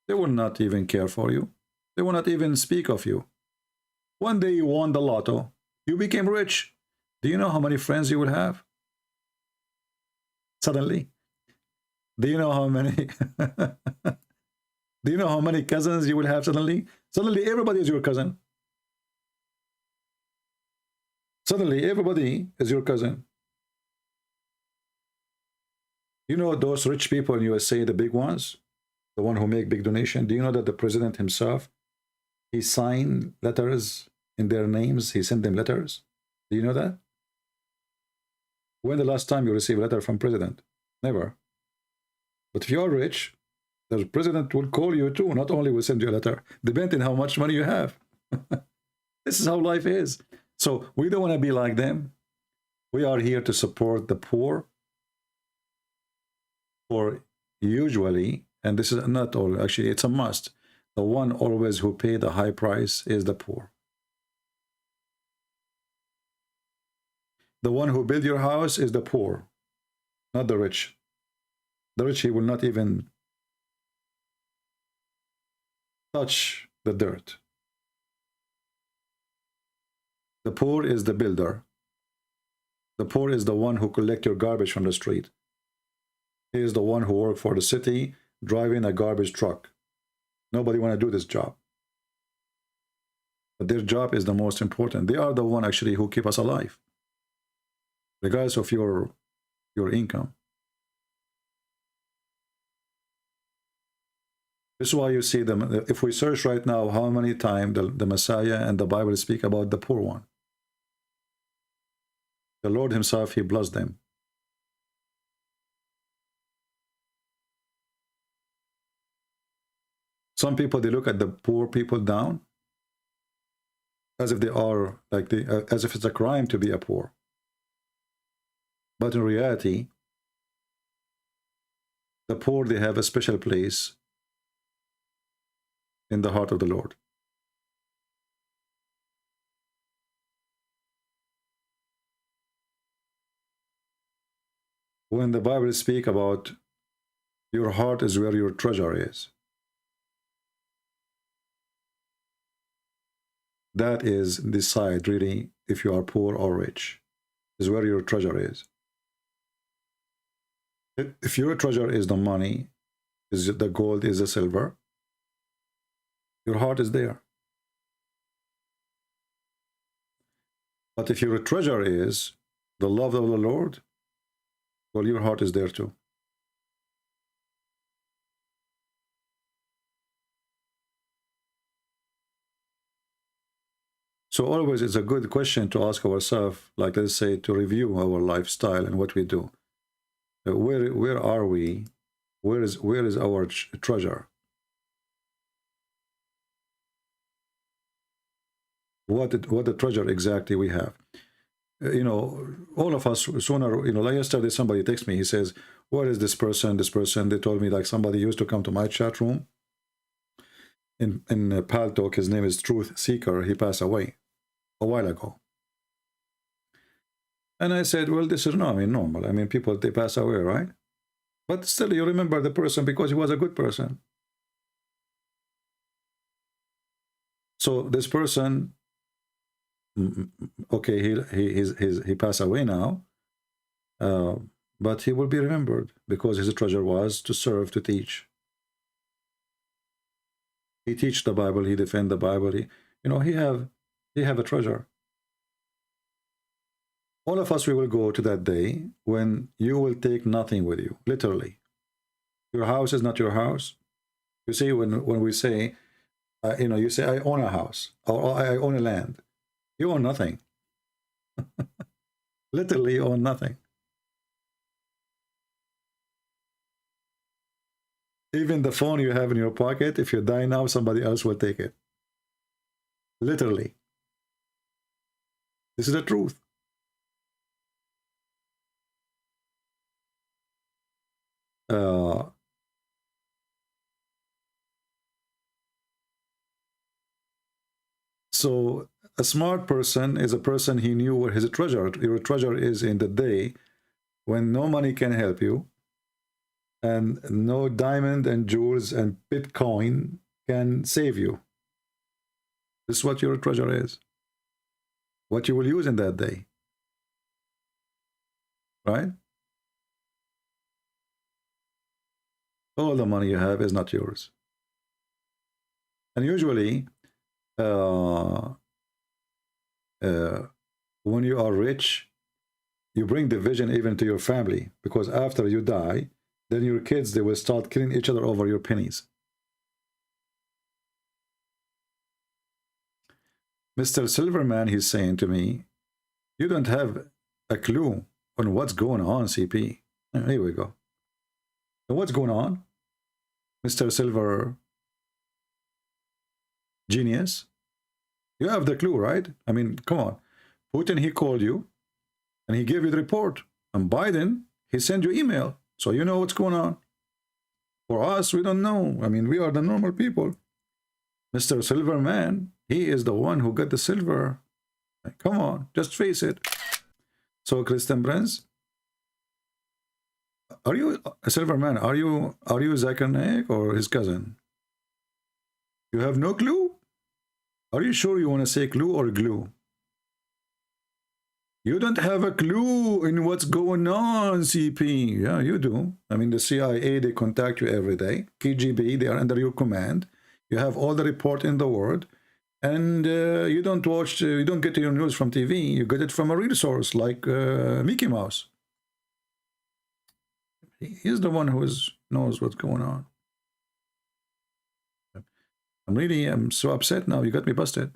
they will not even care for you. They will not even speak of you. One day you won the lotto, you became rich. Do you know how many friends you will have? Suddenly. Do you know how many do you know how many cousins you will have suddenly? Suddenly everybody is your cousin. Suddenly everybody is your cousin. You know those rich people in USA, the big ones, the one who make big donation. Do you know that the president himself, he signed letters in their names? He sent them letters. Do you know that? When the last time you received a letter from president? Never. But if you are rich, the president will call you too. Not only will send you a letter, depending how much money you have. This is how life is. So we don't want to be like them. We are here to support the poor. Or usually, and this is not all, actually, it's a must. The one always who pay the high price is the poor. The one who build your house is the poor, not the rich. The rich, he will not even touch the dirt. The poor is the builder. The poor is the one who collect your garbage from the street. He is the one who work for the city, driving a garbage truck. Nobody want to do this job. But their job is the most important. They are the one actually who keep us alive, regardless of your income. This is why you see them. If we search right now how many times the Messiah and the Bible speak about the poor one, the Lord himself, he blessed them. Some people, they look at the poor people down as if they are like as if it's a crime to be a poor. But in reality, the poor, they have a special place in the heart of the Lord. When the Bible speaks about your heart is where your treasure is, that is decide really if you are poor or rich, is where your treasure is. If your treasure is the money, is the gold, is the silver, your heart is there. But if your treasure is the love of the Lord, well, your heart is there too. So always it's a good question to ask ourselves, like let's say to review our lifestyle and what we do. Where are we? Where is our treasure? What the treasure exactly we have? You know, all of us sooner. You know, like yesterday somebody texted me. He says, "Where is this person? This person?" They told me like somebody used to come to my chat room. In Pal Talk, his name is Truth Seeker. He passed away a while ago. And I said, well, this is normal. I mean, people, they pass away, right? But still, you remember the person because he was a good person. So this person, okay, he passed away now, but he will be remembered because his treasure was to serve, to teach. He teach the Bible, he defend the Bible. He have a treasure. All of us, we will go to that day when you will take nothing with you, literally. Your house is not your house. You see, when we say, you say, I own a house, or I own a land. You own nothing. Literally, you own nothing. Even the phone you have in your pocket, if you die now, somebody else will take it. Literally. This is the truth. So a smart person is a person he knew where his treasure. Your treasure is in the day when no money can help you, and no diamond and jewels and Bitcoin can save you. This is what your treasure is. What you will use in that day. Right? All the money you have is not yours. And usually, when you are rich, you bring division even to your family, because after you die, then your kids, they will start killing each other over your pennies. Mr. Silverman, he's saying to me, you don't have a clue on what's going on, CP. Here we go. And what's going on, Mr. Silver Genius? You have the clue, right? I mean, come on. Putin, he called you, and he gave you the report. And Biden, he sent you email. So you know what's going on. For us, we don't know. I mean, we are the normal people. Mr. Silverman, he is the one who got the silver. Come on, just face it. So, Christian Prince, are you a Silverman? Are you Zakir Naik or his cousin? You have no clue? Are you sure you want to say clue or glue? You don't have a clue in what's going on, CP. Yeah, you do. I mean, the CIA, they contact you every day. KGB, they are under your command. You have all the report in the world. And you don't watch, you don't get your news from TV. You get it from a real source like Mickey Mouse. He's the one who knows what's going on. I'm so upset now. You got me busted.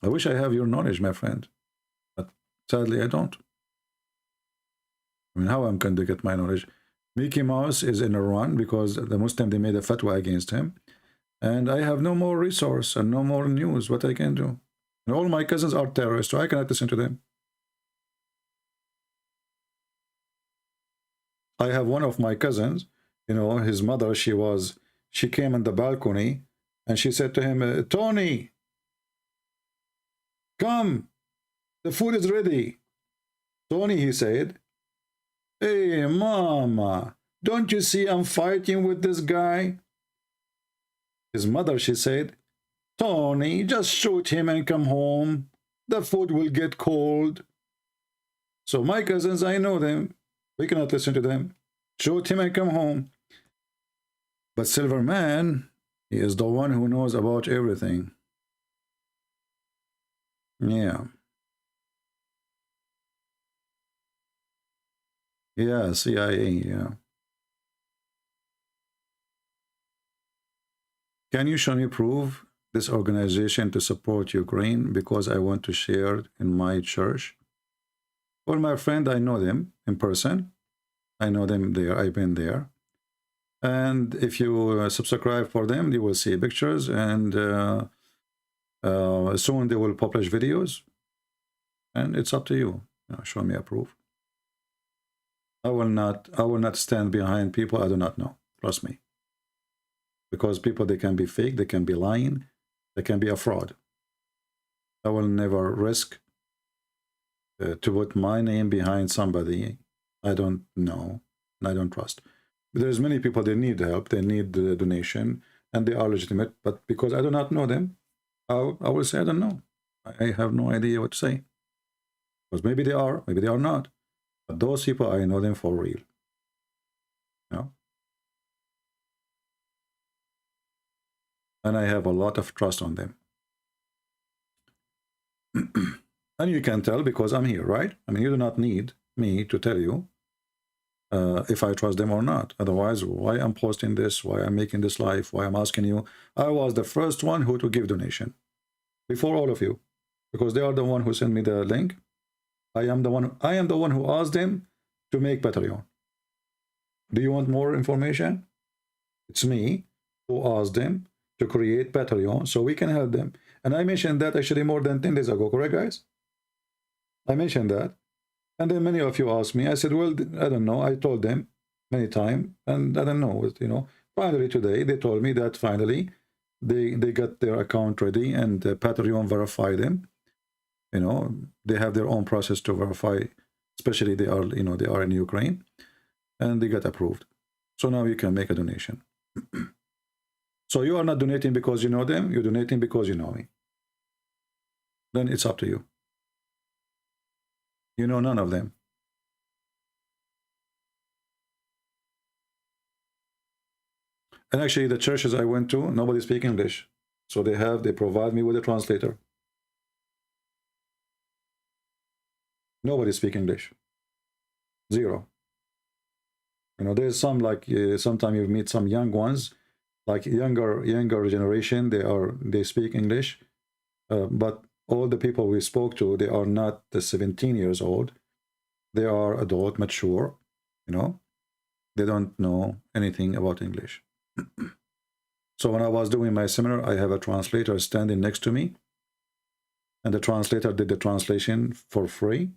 I wish I have your knowledge, my friend, but sadly I don't. I mean, how I'm going to get my knowledge? Mickey Mouse is in a run because the Muslim, they made a fatwa against him, and I have no more resource and no more news. What I can do? And all my cousins are terrorists, so I cannot listen to them. I have one of my cousins, you know, his mother, she came on the balcony and she said to him, Tony, come, the food is ready. Tony, he said, hey, mama, don't you see I'm fighting with this guy? His mother, she said, Tony, just shoot him and come home. The food will get cold. So my cousins, I know them. We cannot listen to them. Shoot him and come home. But Silverman, he is the one who knows about everything. Yeah. Yeah, CIA, yeah. Can you show me proof this organization to support Ukraine because I want to share in my church. Well, my friend, I know them in person. I know them there. I've been there. And if you subscribe for them, you will see pictures, and soon they will publish videos. And it's up to you. Show me approve. I will not stand behind people I do not know. Trust me. Because people, they can be fake, they can be lying, they can be a fraud. I will never risk to put my name behind somebody I don't know and I don't trust. There's many people, they need help, they need the donation, and they are legitimate, but because I do not know them, I will say I don't know. I have no idea what to say. Because maybe they are not. But those people, I know them for real. You know? And I have a lot of trust on them. And you can tell because I'm here, right? I mean, you do not need me to tell you if I trust them or not. Otherwise, why I'm posting this, why I'm making this live, why I'm asking you. I was the first one who to give donation before all of you, because they are the one who sent me the link. I am the one who asked them to make Patreon. Do you want more information? It's me who asked them to create Patreon so we can help them. And I mentioned that actually more than 10 days ago, correct, guys? I mentioned that. And then many of you asked me. I said, well, I don't know. I told them many times, and I don't know, you know. Finally today, they told me that finally they got their account ready and Patreon verified them. You know, they have their own process to verify, especially they are, you know, they are in Ukraine, and they got approved. So now you can make a donation. So you are not donating because you know them, you're donating because you know me. Then it's up to you. You know none of them. And actually the churches I went to, nobody speaks English. So they provide me with a translator. Nobody speaks English. Zero. You know, there's some like sometimes you meet some young ones, like younger generation. They speak English, but all the people we spoke to, they are not the 17 years old. They are adult, mature. You know, they don't know anything about English. So when I was doing my seminar, I have a translator standing next to me, and the translator did the translation for free.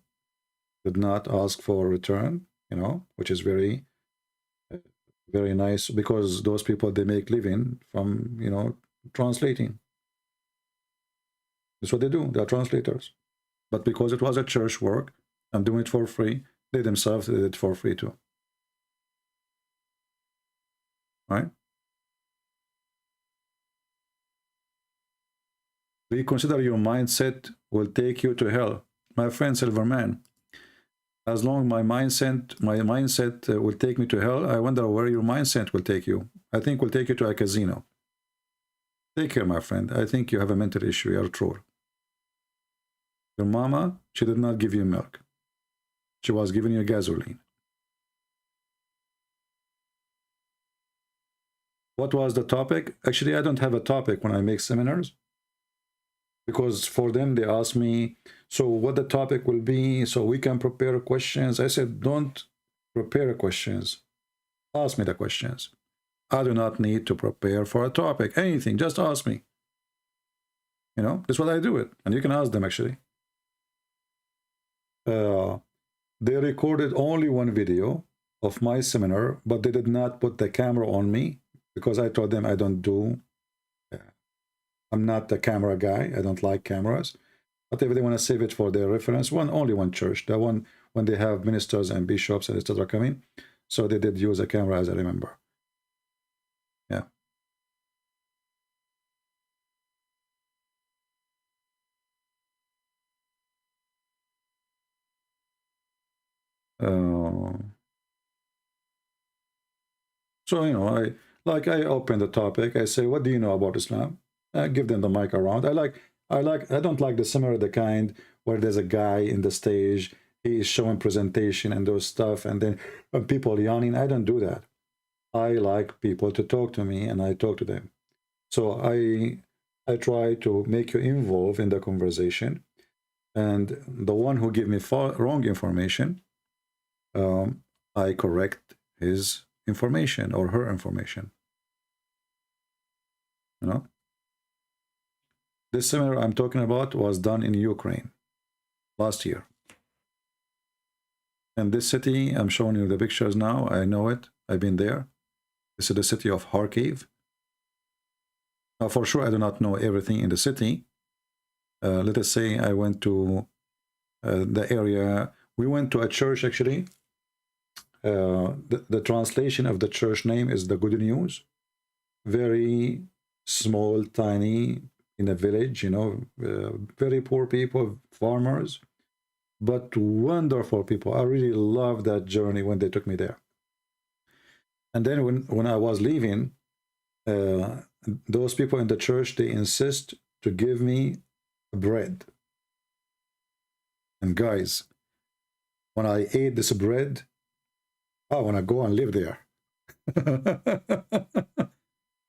Did not ask for a return, you know, which is very, very nice, because those people, they make living from, you know, translating. That's what they do. They are translators. But because it was a church work, I'm doing it for free. They themselves did it for free too. Right? We consider your mindset will take you to hell. My friend Silverman, as long my mindset will take me to hell, I wonder where your mindset will take you. I think will take you to a casino. Take care, my friend. I think you have a mental issue. You're true. Your mama, she did not give you milk. She was giving you gasoline. What was the topic? Actually, I don't have a topic when I make seminars, because for them, they ask me, so what the topic will be, so we can prepare questions. I said, don't prepare questions. Ask me the questions. I do not need to prepare for a topic, anything, just ask me. You know, that's what I do it. And you can ask them, actually. They recorded only one video of my seminar, but they did not put the camera on me, because I told them I don't do, I'm not the camera guy. I don't like cameras. But if they want to save it for their reference, only one church, the one when they have ministers and bishops and etc. coming, so they did use a camera, as I remember. Yeah. So, you know, I open the topic. I say, what do you know about Islam? I give them the mic around. I don't like the seminar, the kind where there's a guy in the stage, he is showing presentation and those stuff, and then people yawning. I don't do that. I like people to talk to me, and I talk to them. So I try to make you involved in the conversation. And the one who give me wrong information, I correct his information or her information. You know? This seminar I'm talking about was done in Ukraine last year. And this city, I'm showing you the pictures now. I know it. I've been there. This is the city of Kharkiv. Now, for sure, I do not know everything in the city. Let us say I went to the area. We went to a church, actually. The translation of the church name is the Good News. Very small, tiny, in a village, you know, very poor people, farmers, but wonderful people. I really loved that journey when they took me there. And then when I was leaving, those people in the church, they insist to give me bread. And guys, when I ate this bread, I want to go and live there.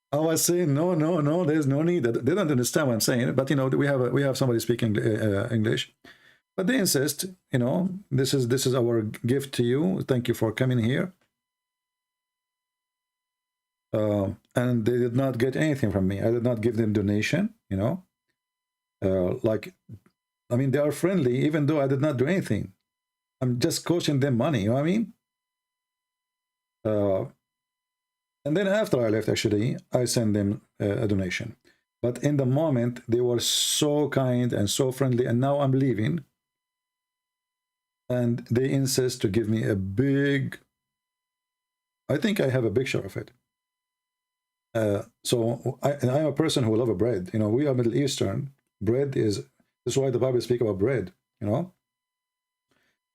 I was saying, no, there's no need. They don't understand what I'm saying. But, you know, we have somebody speaking English. But they insist, you know, this is our gift to you. Thank you for coming here. And they did not get anything from me. I did not give them donation, you know. Like, I mean, they are friendly, even though I did not do anything. I'm just costing them money, you know what I mean? And then after I left, actually, I sent them a donation. But in the moment, they were so kind and so friendly. And now I'm leaving. And they insist to give me a big... I think I have a picture of it. So I'm a person who loves bread. You know, we are Middle Eastern. Bread is... This is why the Bible speaks about bread, you know.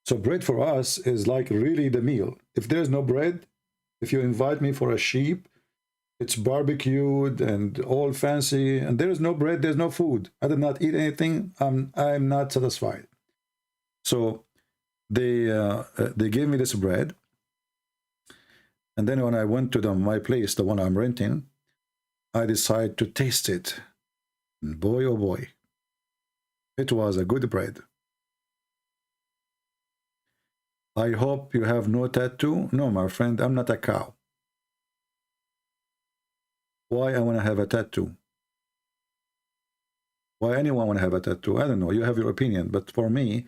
So bread for us is like really the meal. If there's no bread, if you invite me for a sheep, it's barbecued and all fancy, and there is no bread, there's no food. I did not eat anything. I'm not satisfied. So they gave me this bread, and then when I went to my place, the one I'm renting, I decided to taste it. And boy, oh boy, it was a good bread. I hope you have no tattoo. No, my friend, I'm not a cow. Why I want to have a tattoo? Why anyone want to have a tattoo? I don't know. You have your opinion. But for me,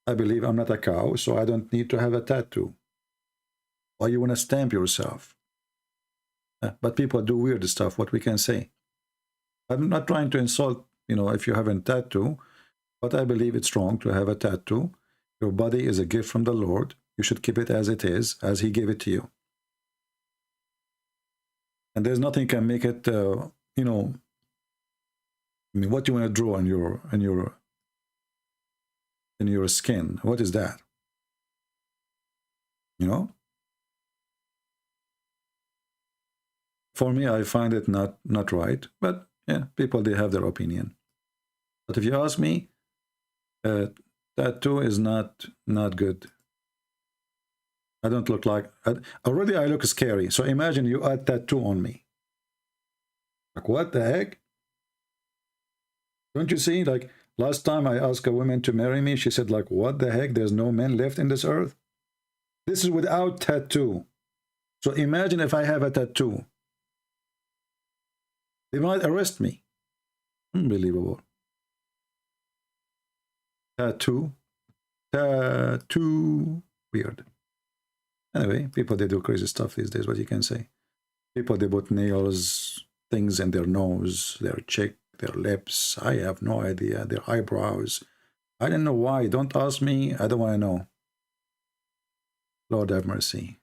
I believe I'm not a cow, so I don't need to have a tattoo. Why you want to stamp yourself? But people do weird stuff, what we can say. I'm not trying to insult, you know, if you have a tattoo, but I believe it's wrong to have a tattoo. Your body is a gift from the Lord. You should keep it as it is, as He gave it to you. And there's nothing can make it, you know. I mean, what do you want to draw on your skin? What is that? You know. For me, I find it not right. But yeah, people, they have their opinion. But if you ask me, tattoo is not good. I don't look like... already I look scary. So imagine you add tattoo on me. Like, what the heck? Don't you see? Like, last time I asked a woman to marry me, she said, like, what the heck? There's no men left in this earth? This is without tattoo. So imagine if I have a tattoo. They might arrest me. Unbelievable. Tattoo. Weird. Anyway, people, they do crazy stuff these days, what you can say. People, they put nails, things in their nose, their cheek, their lips. I have no idea. Their eyebrows. I don't know why. Don't ask me. I don't want to know. Lord have mercy.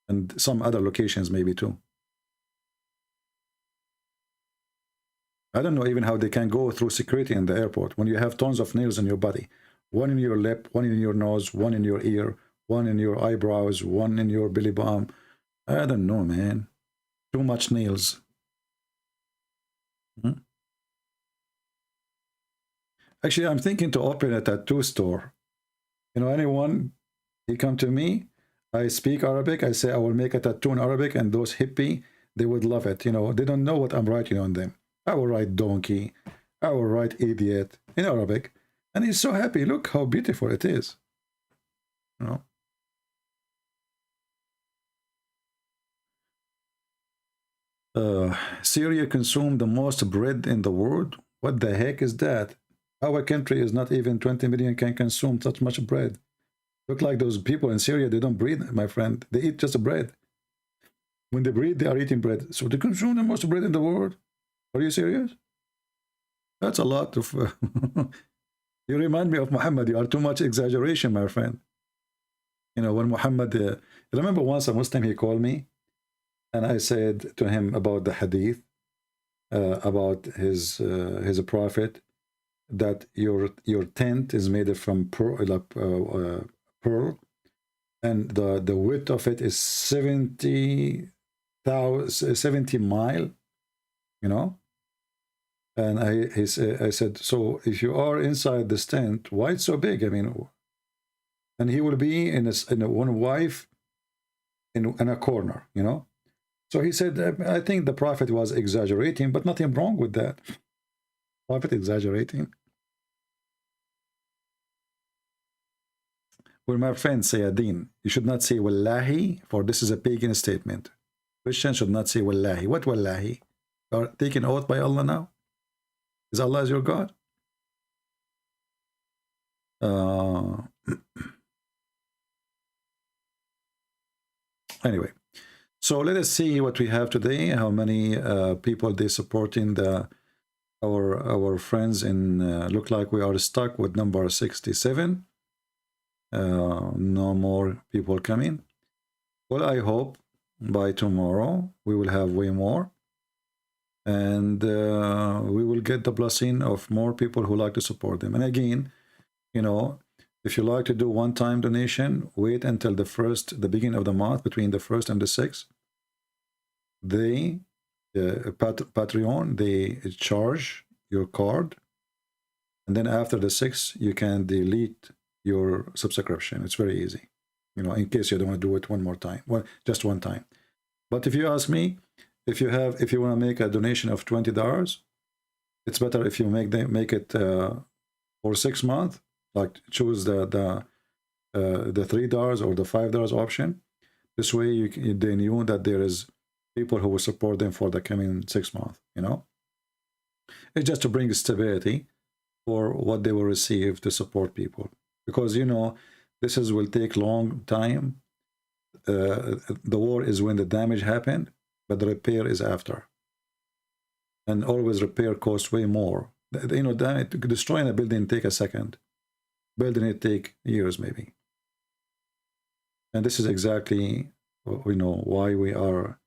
And some other locations maybe too. I don't know even how they can go through security in the airport when you have tons of nails in your body. One in your lip, one in your nose, one in your ear, one in your eyebrows, one in your belly button. I don't know, man. Too much nails. Actually, I'm thinking to open a tattoo store. You know, anyone, he come to me, I speak Arabic, I say I will make a tattoo in Arabic, and those hippie, they would love it. You know, they don't know what I'm writing on them. I will write donkey. I will write idiot in Arabic. And he's so happy. Look how beautiful it is. You know? Syria consumed the most bread in the world. What the heck is that? Our country is not even 20 million can consume such much bread. Look like those people in Syria, they don't breathe, my friend. They eat just bread. When they breathe, they are eating bread. So they consume the most bread in the world. Are you serious? That's a lot of... You remind me of Muhammad. You are too much exaggeration, my friend. You know, when Muhammad... I remember once a Muslim, he called me, and I said to him about the hadith, about his prophet, that your tent is made from pearl, and the width of it is 70 mile, you know. And I said, so if you are inside this tent, why it's so big? I mean, and he will be in one wife in a corner, you know. So he said, I think the prophet was exaggerating, but nothing wrong with that. Prophet exaggerating. Well, my friend Sayyadin, you should not say wallahi, for this is a pagan statement. Christians should not say wallahi. What wallahi? You are taken oath by Allah now? Is Allah your God? Anyway, so let us see what we have today. How many people they supporting our friends in look like we are stuck with number 67. No more people coming. Well, I hope by tomorrow we will have way more, and we will get the blessing of more people who like to support them. And again, you know, if you like to do one-time donation, wait until the beginning of the month, between the 1st and the 6th. They Patreon, they charge your card, and then after the 6th you can delete your subscription. It's very easy, you know, in case you don't want to do it one more time, well, just one time. But if you ask me, if you want to make a donation of $20, it's better if you make it for 6 months, like choose the $3 or the $5 option. This way they knew that there is people who will support them for the coming 6 months, you know. It's just to bring stability for what they will receive to support people. Because, you know, will take long time. The war is when the damage happened, but the repair is after. And always repair costs way more. You know, destroying a building take a second. Building it take years maybe. And this is exactly, you know, why we are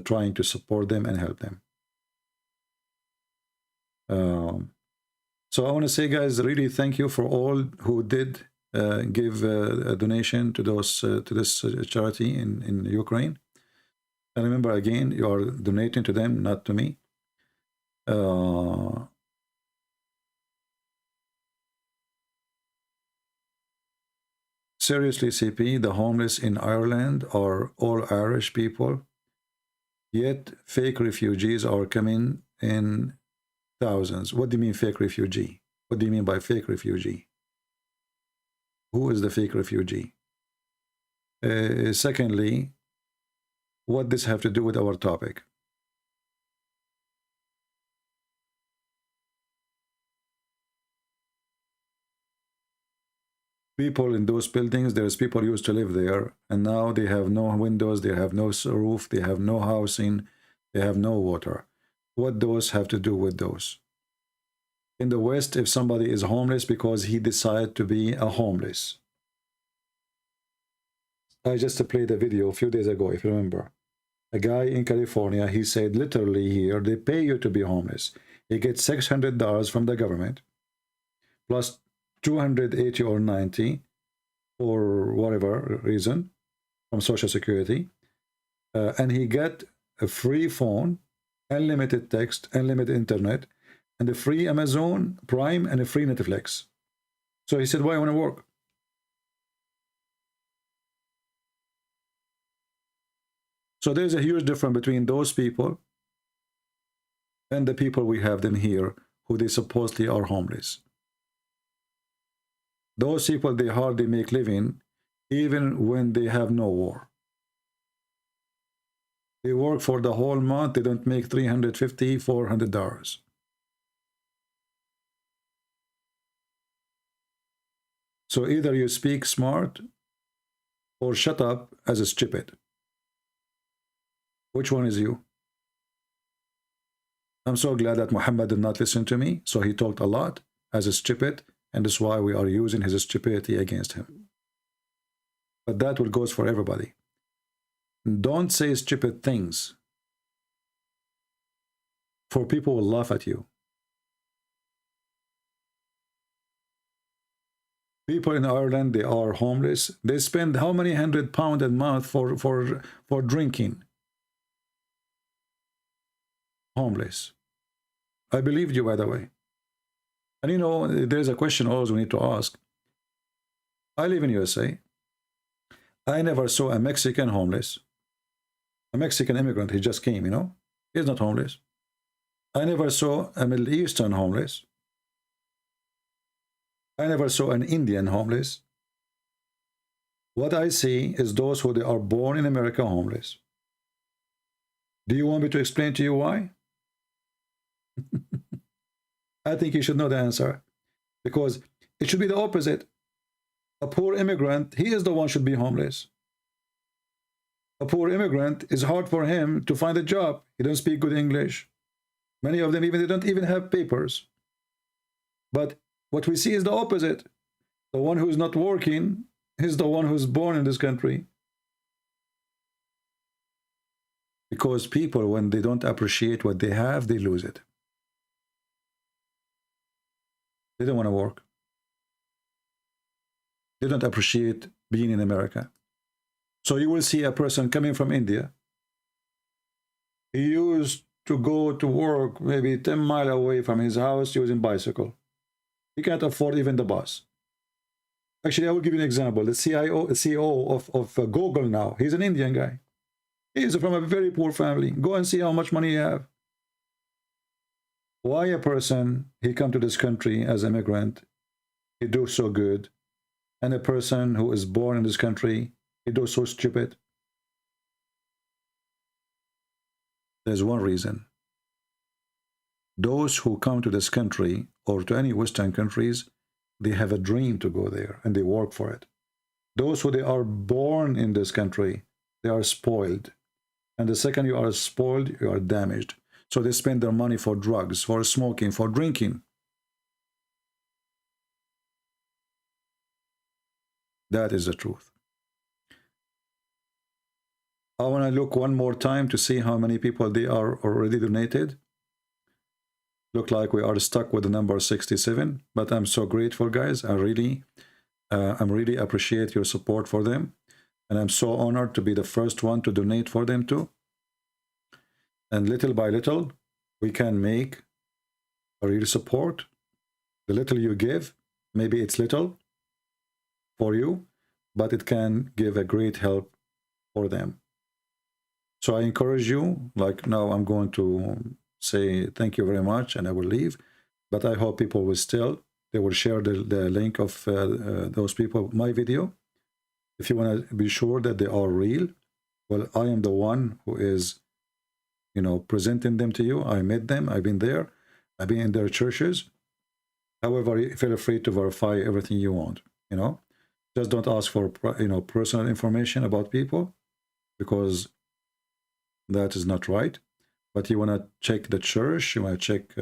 trying to support them and help them. So I want to say, guys, really thank you for all who did give a donation to this charity in Ukraine. And remember, again, you are donating to them, not to me. Seriously, CP, the homeless in Ireland are all Irish people, yet fake refugees are coming in thousands. What do you mean fake refugee? What do you mean by fake refugee? Who is the fake refugee? Secondly, what does this have to do with our topic? People in those buildings, there's people used to live there, and now they have no windows, they have no roof, they have no housing, they have no water. What those have to do with those? In the West, if somebody is homeless because he decided to be a homeless. I just played a video a few days ago, if you remember. A guy in California, he said literally here, they pay you to be homeless. He gets $600 from the government, plus 280 or 90 for whatever reason from Social Security, and he get a free phone, unlimited text, unlimited internet, and a free Amazon Prime and a free Netflix. So he said, why I want to work? So there's a huge difference between those people and the people we have them here who they supposedly are homeless. Those people, they hardly make living even when they have no war. They work for the whole month, they don't make $350, $400. So either you speak smart or shut up as a stupid. Which one is you? I'm so glad that Muhammad did not listen to me, so he talked a lot as a stupid, and that's why we are using his stupidity against him. But that will goes for everybody. Don't say stupid things, for people will laugh at you. People in Ireland, they are homeless. They spend how many £100 a month for drinking? Homeless. I believed you, by the way. And you know, there's a question always we need to ask. I live in USA. I never saw a Mexican homeless. A Mexican immigrant, he just came, you know. He's not homeless. I never saw a Middle Eastern homeless. I never saw an Indian homeless. What I see is those who they are born in America homeless. Do you want me to explain to you why? I think you should know the answer. Because it should be the opposite. A poor immigrant, he is the one who should be homeless. A poor immigrant, is hard for him to find a job. He doesn't speak good English. Many of them, they don't even have papers. But what we see is the opposite. The one who's not working is the one who's born in this country. Because people, when they don't appreciate what they have, they lose it. They don't want to work. They don't appreciate being in America. So you will see a person coming from India. He used to go to work maybe 10 miles away from his house using bicycle. He can't afford even the bus. Actually, I will give you an example. The CEO of Google now, he's an Indian guy. He's from a very poor family. Go and see how much money you have. Why a person, he come to this country as an immigrant, he do so good, and a person who is born in this country, he do so stupid? There's one reason. Those who come to this country or to any Western countries, they have a dream to go there and they work for it. Those who they are born in this country, they are spoiled. And the second you are spoiled, you are damaged. So they spend their money for drugs, for smoking, for drinking. That is the truth. I want to look one more time to see how many people they are already donated. Look like we are stuck with the number 67, but I'm so grateful, guys. I really appreciate your support for them, and I'm so honored to be the first one to donate for them too. And little by little, we can make a real support. The little you give, maybe it's little for you, but it can give a great help for them. So I encourage you, like now I'm going to say thank you very much and I will leave, but I hope people will still, they will share the link of those people, my video. If you want to be sure that they are real, well, I am the one who is, you know, presenting them to you. I met them, I've been there, I've been in their churches. However, feel free to verify everything you want, you know. Just don't ask for, you know, personal information about people, because that is not right. But you want to check the church, you want to check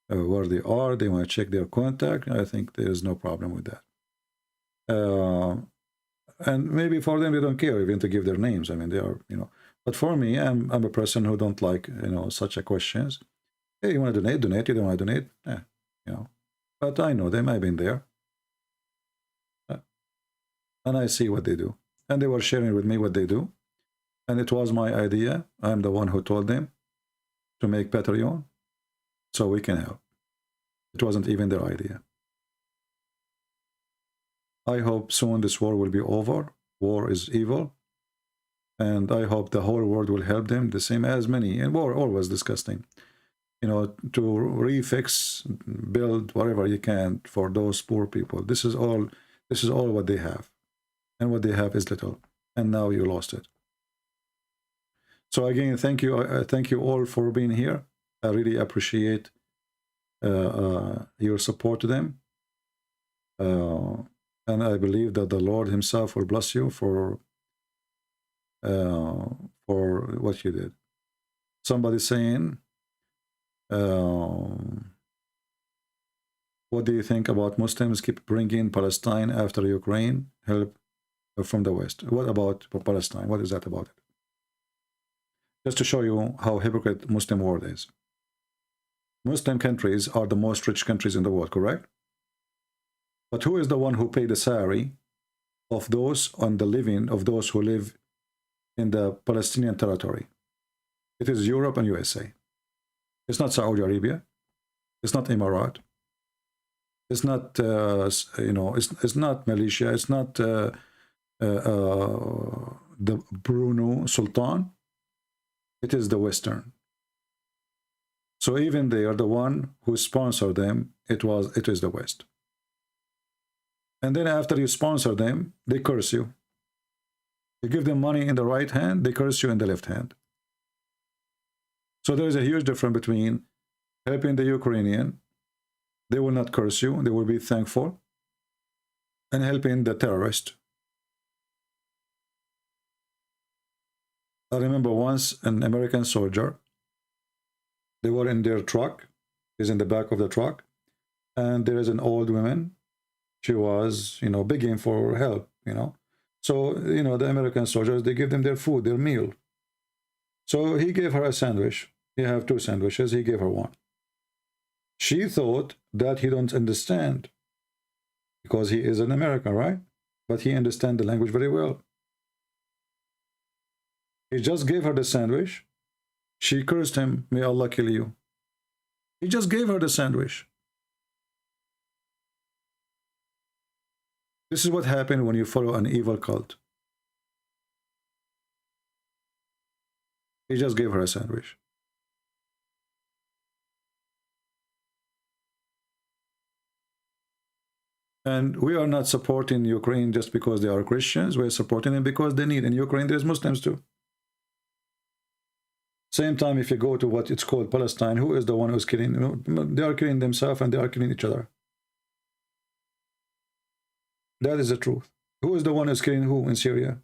where they are, they want to check their contact. I think there is no problem with that. And maybe for them, they don't care even to give their names. I mean, they are, you know. But for me, I'm a person who don't like, you know, such a questions. Hey, you want to donate? Donate. You don't want to donate? You know. But I know them. I've been there. And I see what they do. And they were sharing with me what they do. And it was my idea. I'm the one who told them to make Patreon so we can help. It wasn't even their idea. I hope soon this war will be over. War is evil. And I hope the whole world will help them, the same as many. And war always disgusting. you know, to refix, build whatever you can for those poor people. This is all what they have, and what they have is little, and now you lost it. So again, thank you all for being here. I really appreciate your support to them, and I believe that the Lord himself will bless you for what you did. Somebody saying, what do you think about Muslims keep bringing Palestine after Ukraine help from the West? What about Palestine? What is that about it? Just to show you how hypocrite Muslim world is. Muslim countries are the most rich countries in the world, correct? But who is the one who paid the salary of those on the living of those who live in the Palestinian territory? It is Europe and USA. It's not Saudi Arabia. It's not Emirat. It's not you know. It's not Malaysia. It's not the Brunei Sultan. It is the Western. So even they are the one who sponsored them. It is the West. And then after you sponsor them, they curse you. You give them money in the right hand, they curse you in the left hand. So there is a huge difference between helping the Ukrainian, they will not curse you, they will be thankful, and helping the terrorist. I remember once an American soldier, they were in their truck, he's in the back of the truck, and there is an old woman. She was, you know, begging for help, you know. So, you know, the American soldiers, they give them their food, their meal. So he gave her a sandwich. You have 2 sandwiches, he gave her 1. She thought that he don't understand because he is an American, right? But he understands the language very well. He just gave her the sandwich. She cursed him, may Allah kill you. He just gave her the sandwich. This is what happened when you follow an evil cult. He just gave her a sandwich. And we are not supporting Ukraine just because they are Christians. We're supporting them because they need. In Ukraine, there's Muslims too. Same time, if you go to what it's called Palestine, who is the one who's killing? You know, they are killing themselves and they are killing each other. That is the truth. Who is the one who's killing who in Syria?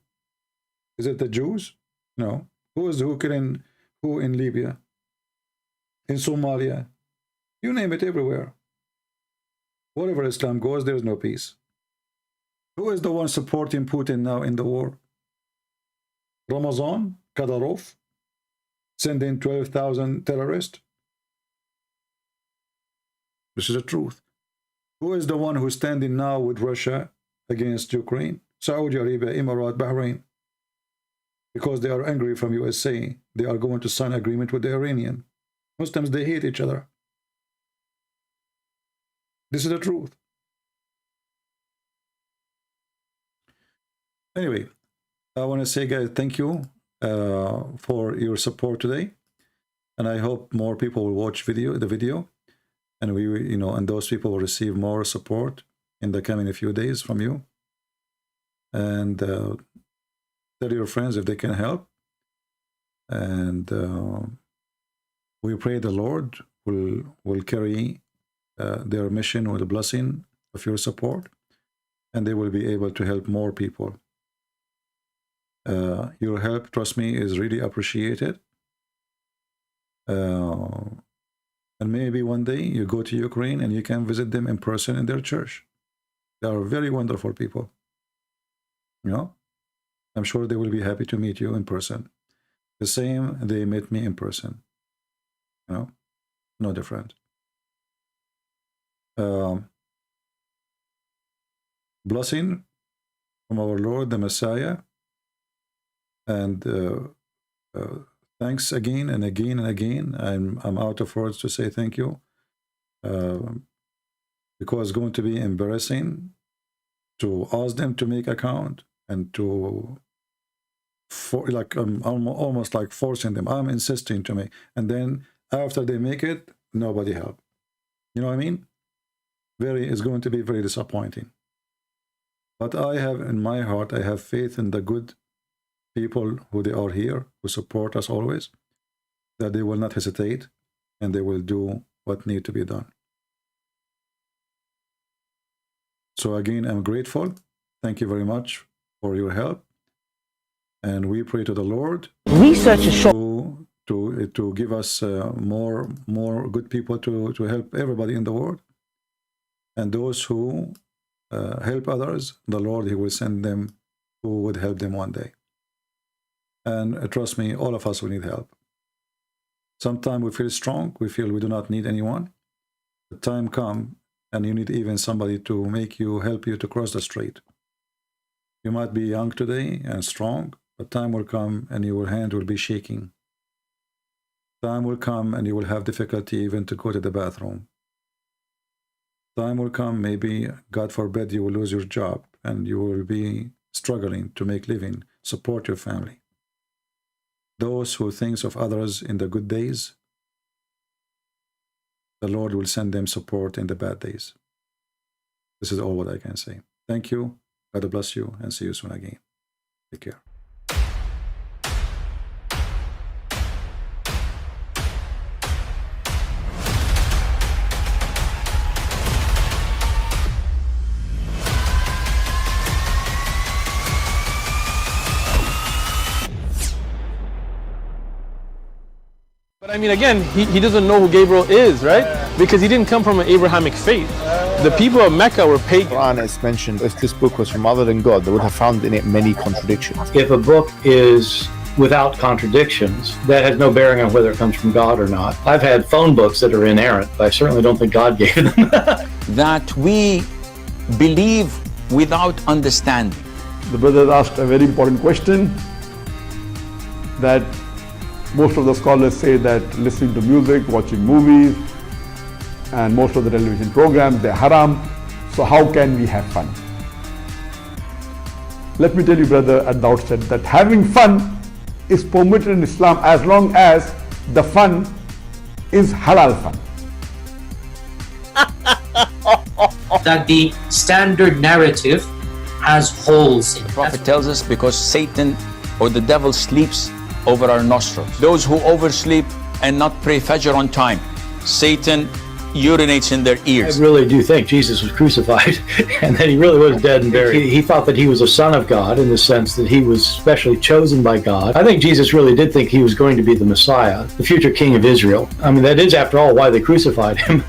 Is it the Jews? No. Who killing who in Libya? In Somalia? You name it, everywhere. Wherever Islam goes, there is no peace. Who is the one supporting Putin now in the war? Ramazan, Kadyrov, sending 12,000 terrorists? This is the truth. Who is the one who's standing now with Russia against Ukraine? Saudi Arabia, Emirat, Bahrain. Because they are angry from USA. They are going to sign agreement with the Iranian. Muslims, they hate each other. This is the truth. Anyway, I want to say, guys, thank you for your support today, and I hope more people will watch the video, and we, you know, and those people will receive more support in the coming few days from you. And tell your friends if they can help, and we pray the Lord will carry their mission with a blessing of your support, and they will be able to help more people. Your help, trust me, is really appreciated. And maybe one day you go to Ukraine and you can visit them in person in their church. They are very wonderful people. You know, I'm sure they will be happy to meet you in person. The same, they met me in person. You know, no different. Blessing from our Lord, the Messiah, and thanks again and again and again. I'm out of words to say thank you, because it's going to be embarrassing to ask them to make account and to almost like forcing them. I'm insisting to make, and then After they make it, nobody help. You know what I mean? It's going to be very disappointing. But I have in my heart, I have faith in the good people who they are here, who support us always, that they will not hesitate and they will do what need to be done. So again, I'm grateful. Thank you very much for your help. And we pray to the Lord Research is showing to give us more good people to help everybody in the world. And those who help others, the Lord, He will send them who would help them one day. And trust me, all of us will need help. Sometimes we feel strong, we feel we do not need anyone. The time comes and you need even somebody to help you to cross the street. You might be young today and strong, but time will come and your hand will be shaking. Time will come and you will have difficulty even to go to the bathroom. Time will come, maybe, God forbid, you will lose your job and you will be struggling to make living, support your family. Those who think of others in the good days, the Lord will send them support in the bad days. This is all what I can say. Thank you. God bless you and see you soon again. Take care. But I mean, again, he doesn't know who Gabriel is, right? Because he didn't come from an Abrahamic faith. The people of Mecca were pagan. Quran is mentioned, if this book was from other than God, they would have found in it many contradictions. If a book is without contradictions, that has no bearing on whether it comes from God or not. I've had phone books that are inerrant, but I certainly don't think God gave them. That we believe without understanding. The brother asked a very important question, that most of the scholars say that listening to music, watching movies, and most of the television programs, they're haram. So how can we have fun? Let me tell you, brother, at the outset, that having fun is permitted in Islam as long as the fun is halal fun. That the standard narrative has holes in it. The Prophet tells us because Satan or the devil sleeps over our nostrils. Those who oversleep and not pray Fajr on time, Satan urinates in their ears. I really do think Jesus was crucified and that he really was dead and buried. He thought that he was a son of God in the sense that he was specially chosen by God. I think Jesus really did think he was going to be the Messiah, the future king of Israel. I mean, that is, after all, why they crucified him,